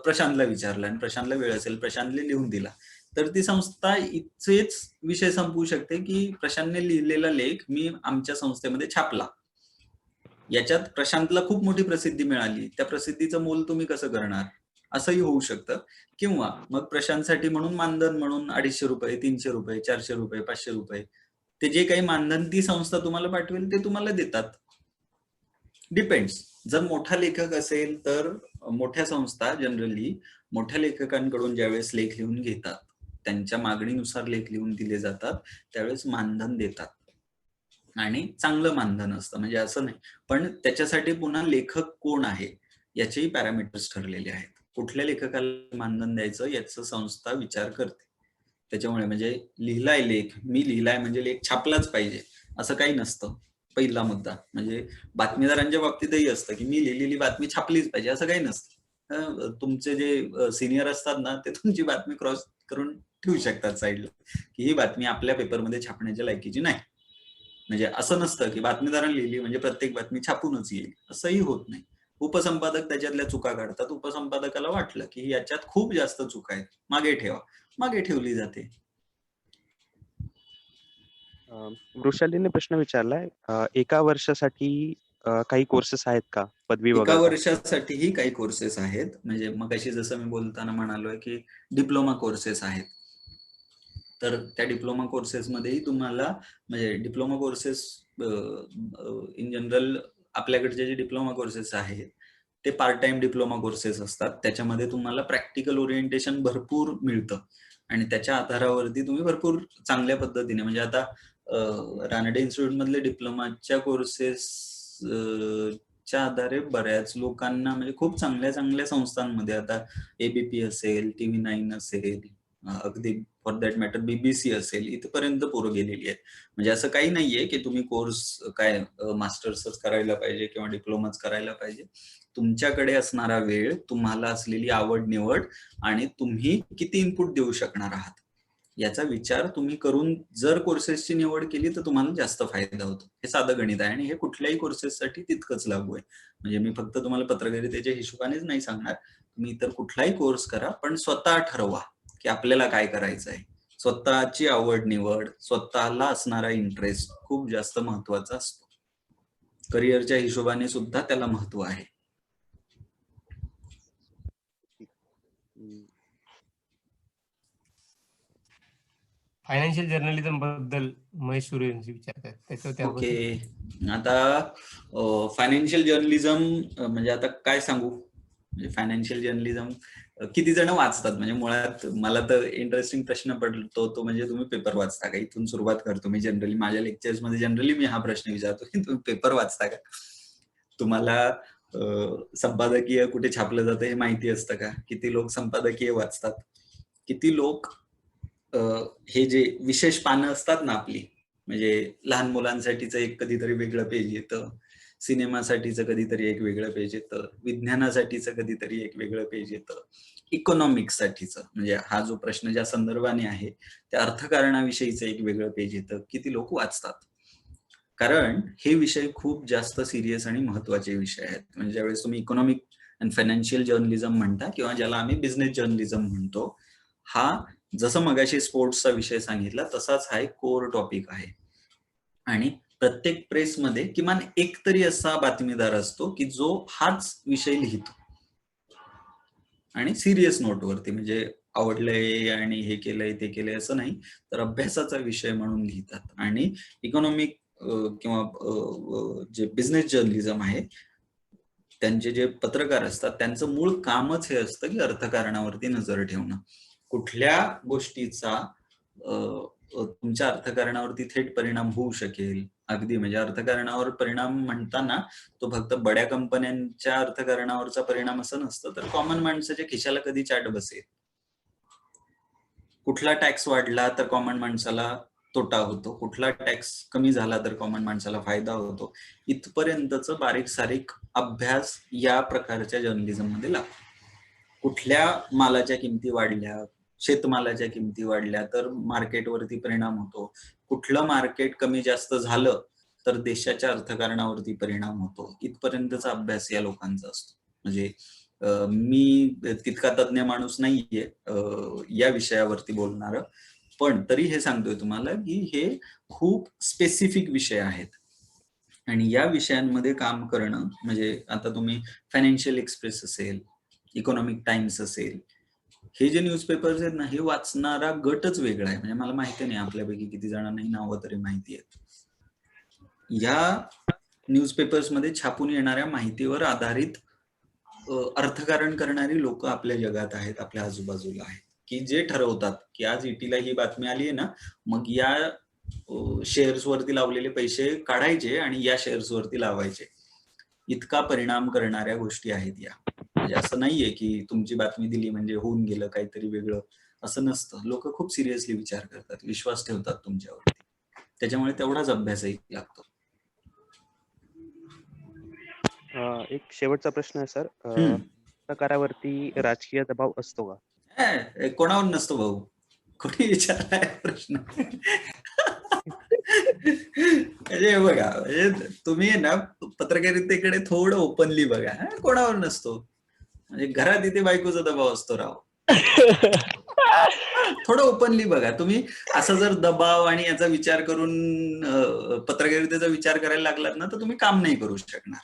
प्रशांतला विचारलं आणि प्रशांतला वेळ असेल, प्रशांतने लिहून दिला, तर ती संस्था इथेच विषय संपवू शकते की प्रशांतने लिहिलेला लेख मी आमच्या संस्थेमध्ये छापला, याच्यात प्रशांतला खूप मोठी प्रसिद्धी मिळाली, त्या प्रसिद्धीचं मोल तुम्ही कसं करणार, असंही होऊ शकतं. किंवा मग प्रशांतसाठी म्हणून मानधन म्हणून 250 रुपये, 300 रुपये, 400 रुपये, 500 रुपये, ते जे काही मानधन ती संस्था तुम्हाला पाठवेल ते तुम्हाला देतात. डिपेंड्स. जर मोठा लेखक असेल तर मोठ्या संस्था जनरली मोठ्या लेखकांकडून ज्यावेळेस लेख लिहून घेतात, त्यांच्या मागणीनुसार लेख लिहून दिले जातात, त्यावेळेस मानधन देतात आणि चांगलं मानधन असतं, म्हणजे असं नाही. पण त्याच्यासाठी पुन्हा लेखक कोण आहे याचेही पॅरामीटर्स ठरलेले आहेत. कुठल्या लेखकाला मानधन द्यायचं याचा संस्था विचार करते. त्याच्यामुळे म्हणजे लिहिलाय लेख, मी लिहिलाय म्हणजे लेख छापलाच पाहिजे असं काही नसतं. पहिला मुद्दा म्हणजे बातमीदारांच्या बाबतीतही असतं की मी लिहिलेली बातमी छापलीच पाहिजे असं काही नसतं. तुमचे जे सिनियर असतात ना, ते तुमची बातमी क्रॉस करून ठेवू शकतात साईडला की ही बातमी आपल्या पेपरमध्ये छापण्याच्या लायकीची नाही. म्हणजे असं नसतं की बातमीदारांनी लिहिली म्हणजे प्रत्येक बातमी छापूनच येईल, असंही होत नाही. उपसंपादक त्याच्यातल्या चुका काढतात. उपसंपादकाला वाटलं की याच्यात खूप जास्त चुका आहेत, मागे ठेवा, मागे ठेवली जाते. वृषालीने प्रश्न विचारलाय, एका वर्षासाठी काही कोर्सेस आहेत का पदवी एका वगळता? वर्षासाठीही काही कोर्सेस आहेत. म्हणजे मग अशी जसं मी बोलताना म्हणालोय की डिप्लोमा कोर्सेस आहेत, तर त्या डिप्लोमा कोर्सेसमध्येही तुम्हाला म्हणजे डिप्लोमा कोर्सेस इन जनरल आपल्याकडचे जे डिप्लोमा कोर्सेस आहेत ते पार्ट टाइम डिप्लोमा कोर्सेस असतात. त्याच्यामध्ये तुम्हाला प्रॅक्टिकल ओरिएंटेशन भरपूर मिळतं आणि त्याच्या आधारावरती तुम्ही भरपूर चांगल्या पद्धतीने म्हणजे आता रानडे इन्स्टिट्यूट मधले डिप्लोमाच्या कोर्सेस च्या आधारे बऱ्याच लोकांना म्हणजे खूप चांगल्या चांगल्या संस्थांमध्ये आता एबीपी असेल, TV9 असेल, अगदी फॉर दॅट मॅटर BBC असेल, इथपर्यंत पोरं गेलेली आहेत. म्हणजे असं काही नाहीये की तुम्ही कोर्स काय मास्टर्सच करायला पाहिजे किंवा डिप्लोमाच करायला पाहिजे. तुमच्याकडे असणारा वेळ, तुम्हाला असलेली आवड निवड आणि तुम्ही किती इनपुट देऊ शकणार आहात याचा विचार तुम्ही करून जर कोर्सेसची निवड केली तर तुम्हाला जास्त फायदा होतो. हे साधं गणित आहे आणि हे कुठल्याही कोर्सेससाठी तितकंच लागू आहे. म्हणजे मी फक्त तुम्हाला पत्रकारितेच्या हिशोबानेच नाही सांगणार, तुम्ही इतर कुठलाही कोर्स करा, पण स्वतः ठरवा की आपल्याला काय करायचं आहे. स्वतःची आवड निवड, स्वतःला असणारा इंटरेस्ट खूप जास्त महत्वाचा असतो. करिअरच्या हिशोबाने सुद्धा त्याला महत्व आहे. फायनान्शियल जर्नलिझम बद्दल महेश सूर्यवंशी विचारतात. ओके, आता फायनान्शियल जर्नलिझम म्हणजे आता काय सांगू, म्हणजे फायनान्शियल जर्नलिझम किती जण वाचतात? म्हणजे मुळात मला तर इंटरेस्टिंग प्रश्न पडतो तो म्हणजे तुम्ही पेपर वाचता का? इथून सुरुवात करतो मी. जनरली माझ्या लेक्चर्स मध्ये जनरली मी हा प्रश्न विचारतो की तुम्ही पेपर वाचता का? तुम्हाला संपादकीय कुठे छापलं जातं हे माहिती असतं का? किती लोक संपादकीय वाचतात? किती लोक हे जे विशेष पानं असतात ना आपली, म्हणजे लहान मुलांसाठीचं एक कधीतरी वेगळं पेज येतं, सिनेमासाठीचं कधीतरी एक वेगळं पेज येतं, विज्ञानासाठीचं कधीतरी एक वेगळं पेज येतं, इकॉनॉमिक्ससाठीचं म्हणजे हा जो प्रश्न ज्या संदर्भाने आहे त्या अर्थकारणाविषयीचं एक वेगळं पेज येतं. किती लोक वाचतात? कारण हे विषय खूप जास्त सिरियस आणि महत्वाचे विषय आहेत. म्हणजे ज्यावेळेस तुम्ही इकॉनॉमिक अँड फायनान्शियल जर्नलिझम म्हणता किंवा ज्याला आम्ही बिझनेस जर्नलिझम म्हणतो, हा जसं मगाशी स्पोर्ट्सचा विषय सांगितला तसाच हा एक कोर टॉपिक आहे. आणि प्रत्येक प्रेसमध्ये किमान एक तरी असा बातमीदार असतो की जो हाच विषय लिहितो आणि सिरियस नोटवरती, म्हणजे आवडलंय आणि हे केलंय ते केलंय असं नाही, तर अभ्यासाचा विषय म्हणून लिहितात. आणि इकॉनॉमिक किंवा जे बिझनेस जर्नलिझम आहे त्यांचे जे पत्रकार असतात त्यांचं मूळ कामच हे असतं की अर्थकारणावरती नजर ठेवणं. कुठल्या गोष्टीचा तुमच्या अर्थकारणावरती थेट परिणाम होऊ शकेल. अगदी म्हणजे अर्थकारणावर परिणाम म्हणताना तो फक्त बड्या कंपन्यांच्या अर्थकारणावरचा परिणाम असं नसतं, तर कॉमन माणसाच्या खिशाला कधी चाट बसेल, कुठला टॅक्स वाढला तर कॉमन माणसाला तोटा होतो, कुठला टॅक्स कमी झाला तर कॉमन माणसाला फायदा होतो, इथपर्यंतच बारीक सारीक अभ्यास या प्रकारच्या जर्नलिझम मध्ये लागतो. कुठल्या मालाच्या किमती वाढल्या, शेतमालाच्या किमती वाढल्या तर मार्केटवरती परिणाम होतो, कुठलं मार्केट कमी जास्त झालं तर देशाच्या अर्थकारणावरती परिणाम होतो, इथपर्यंतचा अभ्यास या लोकांचा असतो. म्हणजे मी तितका तज्ञ माणूस नाहीये या विषयावरती बोलणार, पण तरी हे सांगतोय तुम्हाला की हे खूप स्पेसिफिक विषय आहेत आणि या विषयांमध्ये काम करणं म्हणजे आता तुम्ही फायनान्शियल एक्सप्रेस असेल, इकॉनॉमिक टाइम्स असेल, हे जे न्यूजपेपर्स आहेत ना हे वाचणारा गटच वेगळा आहे. म्हणजे मला माहिती नाही आपल्यापैकी किती जणांनाही नावं तरी माहिती आहेत. या न्यूजपेपर्स मध्ये छापून येणाऱ्या माहितीवर आधारित अर्थकारण करणारी लोक आपल्या जगात आहेत, आपल्या आजूबाजूला आहेत, की जे ठरवतात की आज ईटीला ही बातमी आली आहे ना, मग या शेअर्स वरती लावलेले पैसे काढायचे आणि या शेअर्स वरती लावायचे. इतका परिणाम करणाऱ्या गोष्टी आहेत या. म्हणजे असं नाहीये की तुमची बातमी दिली म्हणजे होऊन गेलं काहीतरी वेगळं, असं नसतं. लोक खूप सिरियसली विचार करतात, विश्वास ठेवतात तुमच्यावरती, त्याच्यामुळे तेवढाच अभ्यासही लागतो. एक शेवटचा प्रश्न आहे सर, पत्रकारावरती राजकीय दबाव असतो का? कोणावर नसतो भाऊ, कोणी विचारलाय प्रश्न? म्हणजे बघा, म्हणजे तुम्ही ना पत्रकारितेकडे थोडं ओपनली बघा, कोणावर नसतो. म्हणजे घरात इथे बायकोचा दबाव असतो राव. थोडं ओपनली बघा तुम्ही. असं जर दबाव आणि याचा विचार करून पत्रकारितेचा विचार करायला लागलात ना तर तुम्ही काम नाही करू शकणार.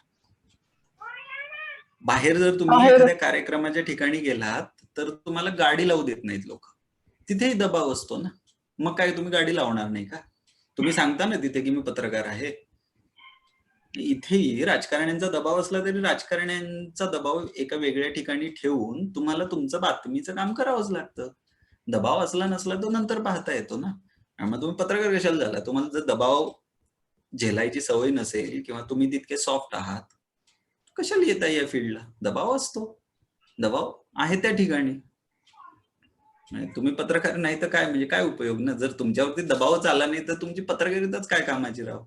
बाहेर जर तुम्ही एखाद्या कार्यक्रमाच्या ठिकाणी गेलात तर तुम्हाला गाडी लावू देत नाहीत लोक, तिथेही दबाव असतो ना. मग काय तुम्ही गाडी लावणार नाही का? तुम्ही सांगता ना तिथे की मी पत्रकार आहे. इथेही राजकारण्यांचा दबाव असला तरी राजकारण्यांचा दबाव एका वेगळ्या ठिकाणी ठेवून तुम्हाला तुमचं बातमीचं काम करावंच लागतं. दबाव असला नसला तो नंतर पाहता येतो ना. मग तुम्ही पत्रकार कशाला झाला? तुम्हाला जर दबाव झेलायची सवय नसेल किंवा तुम्ही तितके सॉफ्ट आहात, कशाला येता या फील्डला? दबाव असतो, दबाव आहे त्या ठिकाणी. तुम्ही पत्रकार नाही तर काय, म्हणजे काय उपयोग ना? जर तुमच्यावरती दबावच आला नाही तर तुमची पत्रकारिताच काय कामाची राव?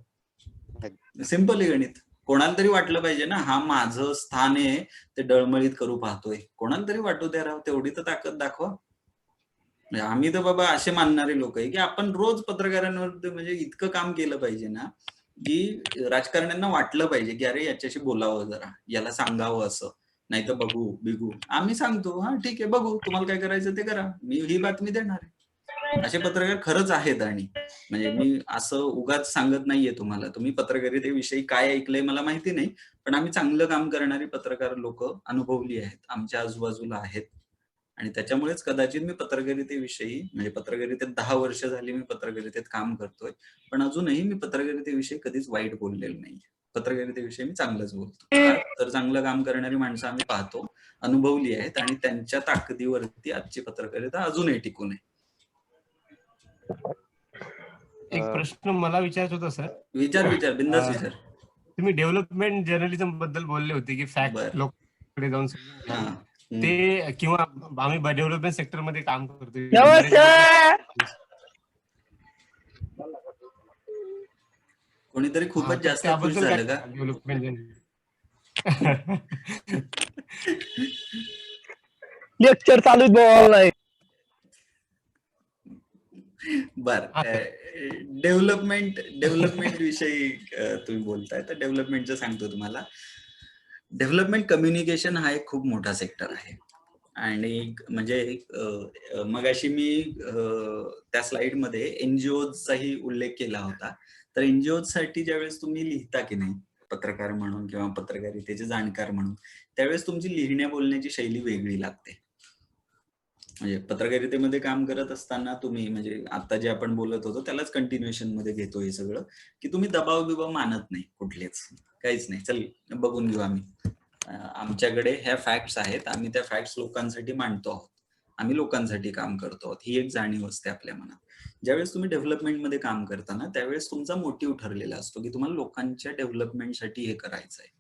सिंपल आहे गणित. कोणाला तरी वाटलं पाहिजे ना, हा माझं स्थान आहे ते डळमळीत करू पाहतोय. कोणाला तरी वाटू द्या राव, तेवढी तर ताकद दाखवा. आम्ही तर बाबा असे मानणारे लोक आहे की आपण रोज पत्रकारांवर म्हणजे इतकं काम केलं पाहिजे ना की राजकारण्यांना वाटलं पाहिजे की अरे याच्याशी बोलावं जरा, याला सांगावं असं, नाही तर बघू बिघू. आम्ही सांगतो हा ठीक आहे बघू, तुम्हाला काय करायचं ते करा, मी ही बातमी देणार आहे. असे पत्रकार खरंच आहेत. आणि म्हणजे मी असं उगाच सांगत नाहीये तुम्हाला, तुम्ही पत्रकारितेविषयी काय ऐकलंय मला माहिती नाही, पण आम्ही चांगलं काम करणारी पत्रकार लोक अनुभवली आहेत, आमच्या आजूबाजूला आहेत. आणि त्याच्यामुळेच कदाचित मी पत्रकारितेविषयी, म्हणजे पत्रकारितेत 10 वर्ष झाली मी पत्रकारितेत काम करतोय, पण अजूनही मी पत्रकारितेविषयी कधीच वाईट बोललेलं नाही. पत्रकारितेविषयी मी चांगलंच बोलतो. का? तर चांगलं काम करणारी माणसं आम्ही पाहतो, अनुभवली आहेत आणि त्यांच्या ताकदीवरती आजची पत्रकारिता अजूनही टिकून आहे. एक प्रश्न मला विचारायचा होता सर. विचार बिंदास विचार. तुम्ही डेव्हलपमेंट जर्नलिझम बद्दल बोलले होते की फॅक्ट लोकांकडे जाऊन ते किंवा आम्ही डेव्हलपमेंट सेक्टर मध्ये काम करतो. कोणीतरी खूपच जास्त खुश झालं का? डेव्हलपमेंट लेक्चर चालू ऑनलाईन. बर, डेव्हलपमेंट विषयी तुम्ही बोलताय तर डेव्हलपमेंटचं सांगतो तुम्हाला. डेव्हलपमेंट कम्युनिकेशन हा एक खूप मोठा सेक्टर आहे आणि म्हणजे मगाशी मी त्या स्लाइड मध्ये एनजीओचाही उल्लेख केला होता. तर एनजीओ साठी ज्यावेळेस तुम्ही लिहिता की नाही पत्रकार म्हणून किंवा पत्रकारितेचे जाणकार म्हणून, त्यावेळेस तुमची लिहिण्या बोलण्याची शैली वेगळी लागते. म्हणजे पत्रकारितेमध्ये काम करत असताना तुम्ही म्हणजे आता जे आपण बोलत होतो त्यालाच कंटिन्युएशन मध्ये घेतो हे सगळं, की तुम्ही दबाव बिबाव मानत नाही कुठलेच, काहीच नाही. चल बघून घेऊ आम्ही, आमच्याकडे ह्या फॅक्ट्स आहेत, आम्ही त्या फॅक्ट्स लोकांसाठी मांडतो आहोत, आम्ही लोकांसाठी काम करतो आहोत, ही एक जाणीव असते आपल्या मनात. ज्यावेळेस तुम्ही डेव्हलपमेंटमध्ये काम करताना त्यावेळेस तुमचा मोटिव्ह ठरलेला असतो की तुम्हाला लोकांच्या डेव्हलपमेंटसाठी हे करायचं आहे.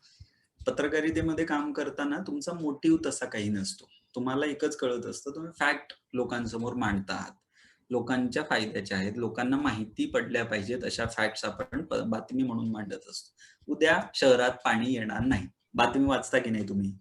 पत्रकारितेमध्ये काम करताना तुमचा मोटिव्ह तसा काही नसतो. तुम्हाला एकच कळत असतं, तुम्ही फॅक्ट लोकांसमोर मांडता आहात, लोकांच्या फायद्याच्या आहेत, लोकांना माहिती पडल्या पाहिजेत अशा फॅक्ट्स आपण बातमी म्हणून मांडत असतो. उद्या शहरात पाणी येणार नाही, बातमी वाचता की नाही तुम्ही?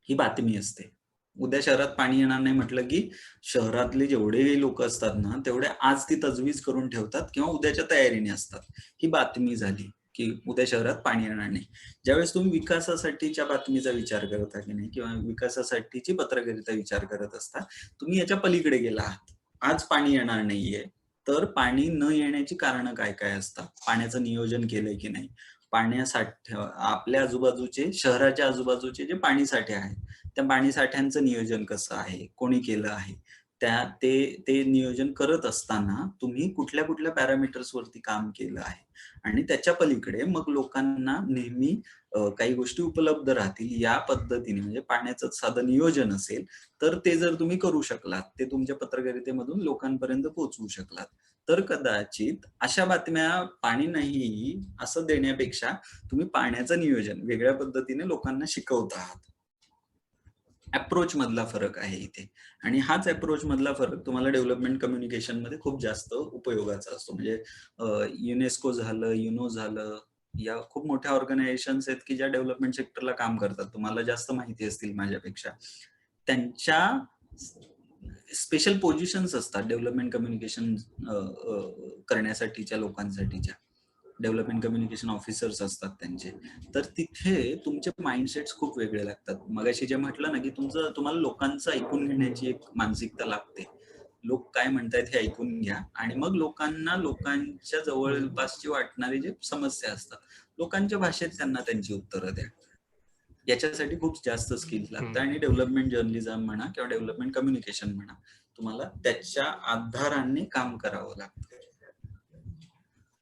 ही बातमी असते. उद्या शहरात पाणी येणार नाही म्हटलं की शहरातले जेवढे लोक असतात ना तेवढे आज ती तजवीज करून ठेवतात किंवा उद्याच्या तयारीने असतात. ही बातमी झाली की उद्या शहरात पाणी येणार नाही. ज्यावेळेस तुम्ही विकासासाठीच्या बातमीचा विचार करता की नाही किंवा विकासासाठीची पत्रकारिता विचार करत असता, तुम्ही याच्या पलीकडे गेला आहात. आज पाणी येणार नाहीये तर पाणी न येण्याची कारणं काय काय असतात, पाण्याचं नियोजन केलंय की नाही, पाण्यासाठी आपल्या आजूबाजूचे शहराच्या आजूबाजूचे जे पाणी साठे आहेत त्या पाणी साठ्यांचं नियोजन कसं आहे, कोणी केलं आहे, ते नियोजन करत असताना तुम्ही कुठल्या कुठल्या पॅरामीटर्स वरती काम केलं आहे आणि त्याच्या पलीकडे मग लोकांना नेहमी काही गोष्टी उपलब्ध राहतील या पद्धतीने, म्हणजे पाण्याचं साधं नियोजन असेल तर ते जर तुम्ही करू शकलात, ते तुमच्या पत्रकारितेमधून लोकांपर्यंत पोहोचवू शकलात, तर कदाचित अशा बातम्या पाणी नाही असं देण्यापेक्षा तुम्ही पाण्याचं नियोजन वेगळ्या पद्धतीने लोकांना शिकवत आहात. अप्रोच मधला फरक आहे इथे आणि हाच अप्रोच मधला फरक तुम्हाला डेव्हलपमेंट कम्युनिकेशन मध्ये खूप जास्त उपयोगाचा असतो. म्हणजे युनेस्को झालं, युनो झालं, या खूप मोठ्या ऑर्गनायझेशन्स आहेत की ज्या डेव्हलपमेंट सेक्टरला काम करतात, तुम्हाला जास्त माहिती असतील माझ्यापेक्षा. त्यांच्या स्पेशल पोझिशन्स असतात डेव्हलपमेंट कम्युनिकेशन करण्यासाठीच्या लोकांसाठीच्या. डेव्हलपमेंट कम्युनिकेशन ऑफिसर्स असतात त्यांचे. तर तिथे तुमचे माइंडसेट्स खूप वेगळे लागतात. मगाशी जे म्हटलं ना की तुम्हाला लोकांचं ऐकून घेण्याची एक मानसिकता लागते. लोक काय म्हणतायत हे ऐकून घ्या आणि मग लोकांना लोकांच्या जवळपासची वाटणारी जे समस्या असतात लोकांच्या भाषेत त्यांना त्यांची उत्तरं द्या. याच्यासाठी खूप जास्त स्किल्स लागतात आणि डेव्हलपमेंट जर्नलिझम म्हणा किंवा डेव्हलपमेंट कम्युनिकेशन म्हणा, तुम्हाला त्याच्या आधाराने काम करावं लागतं.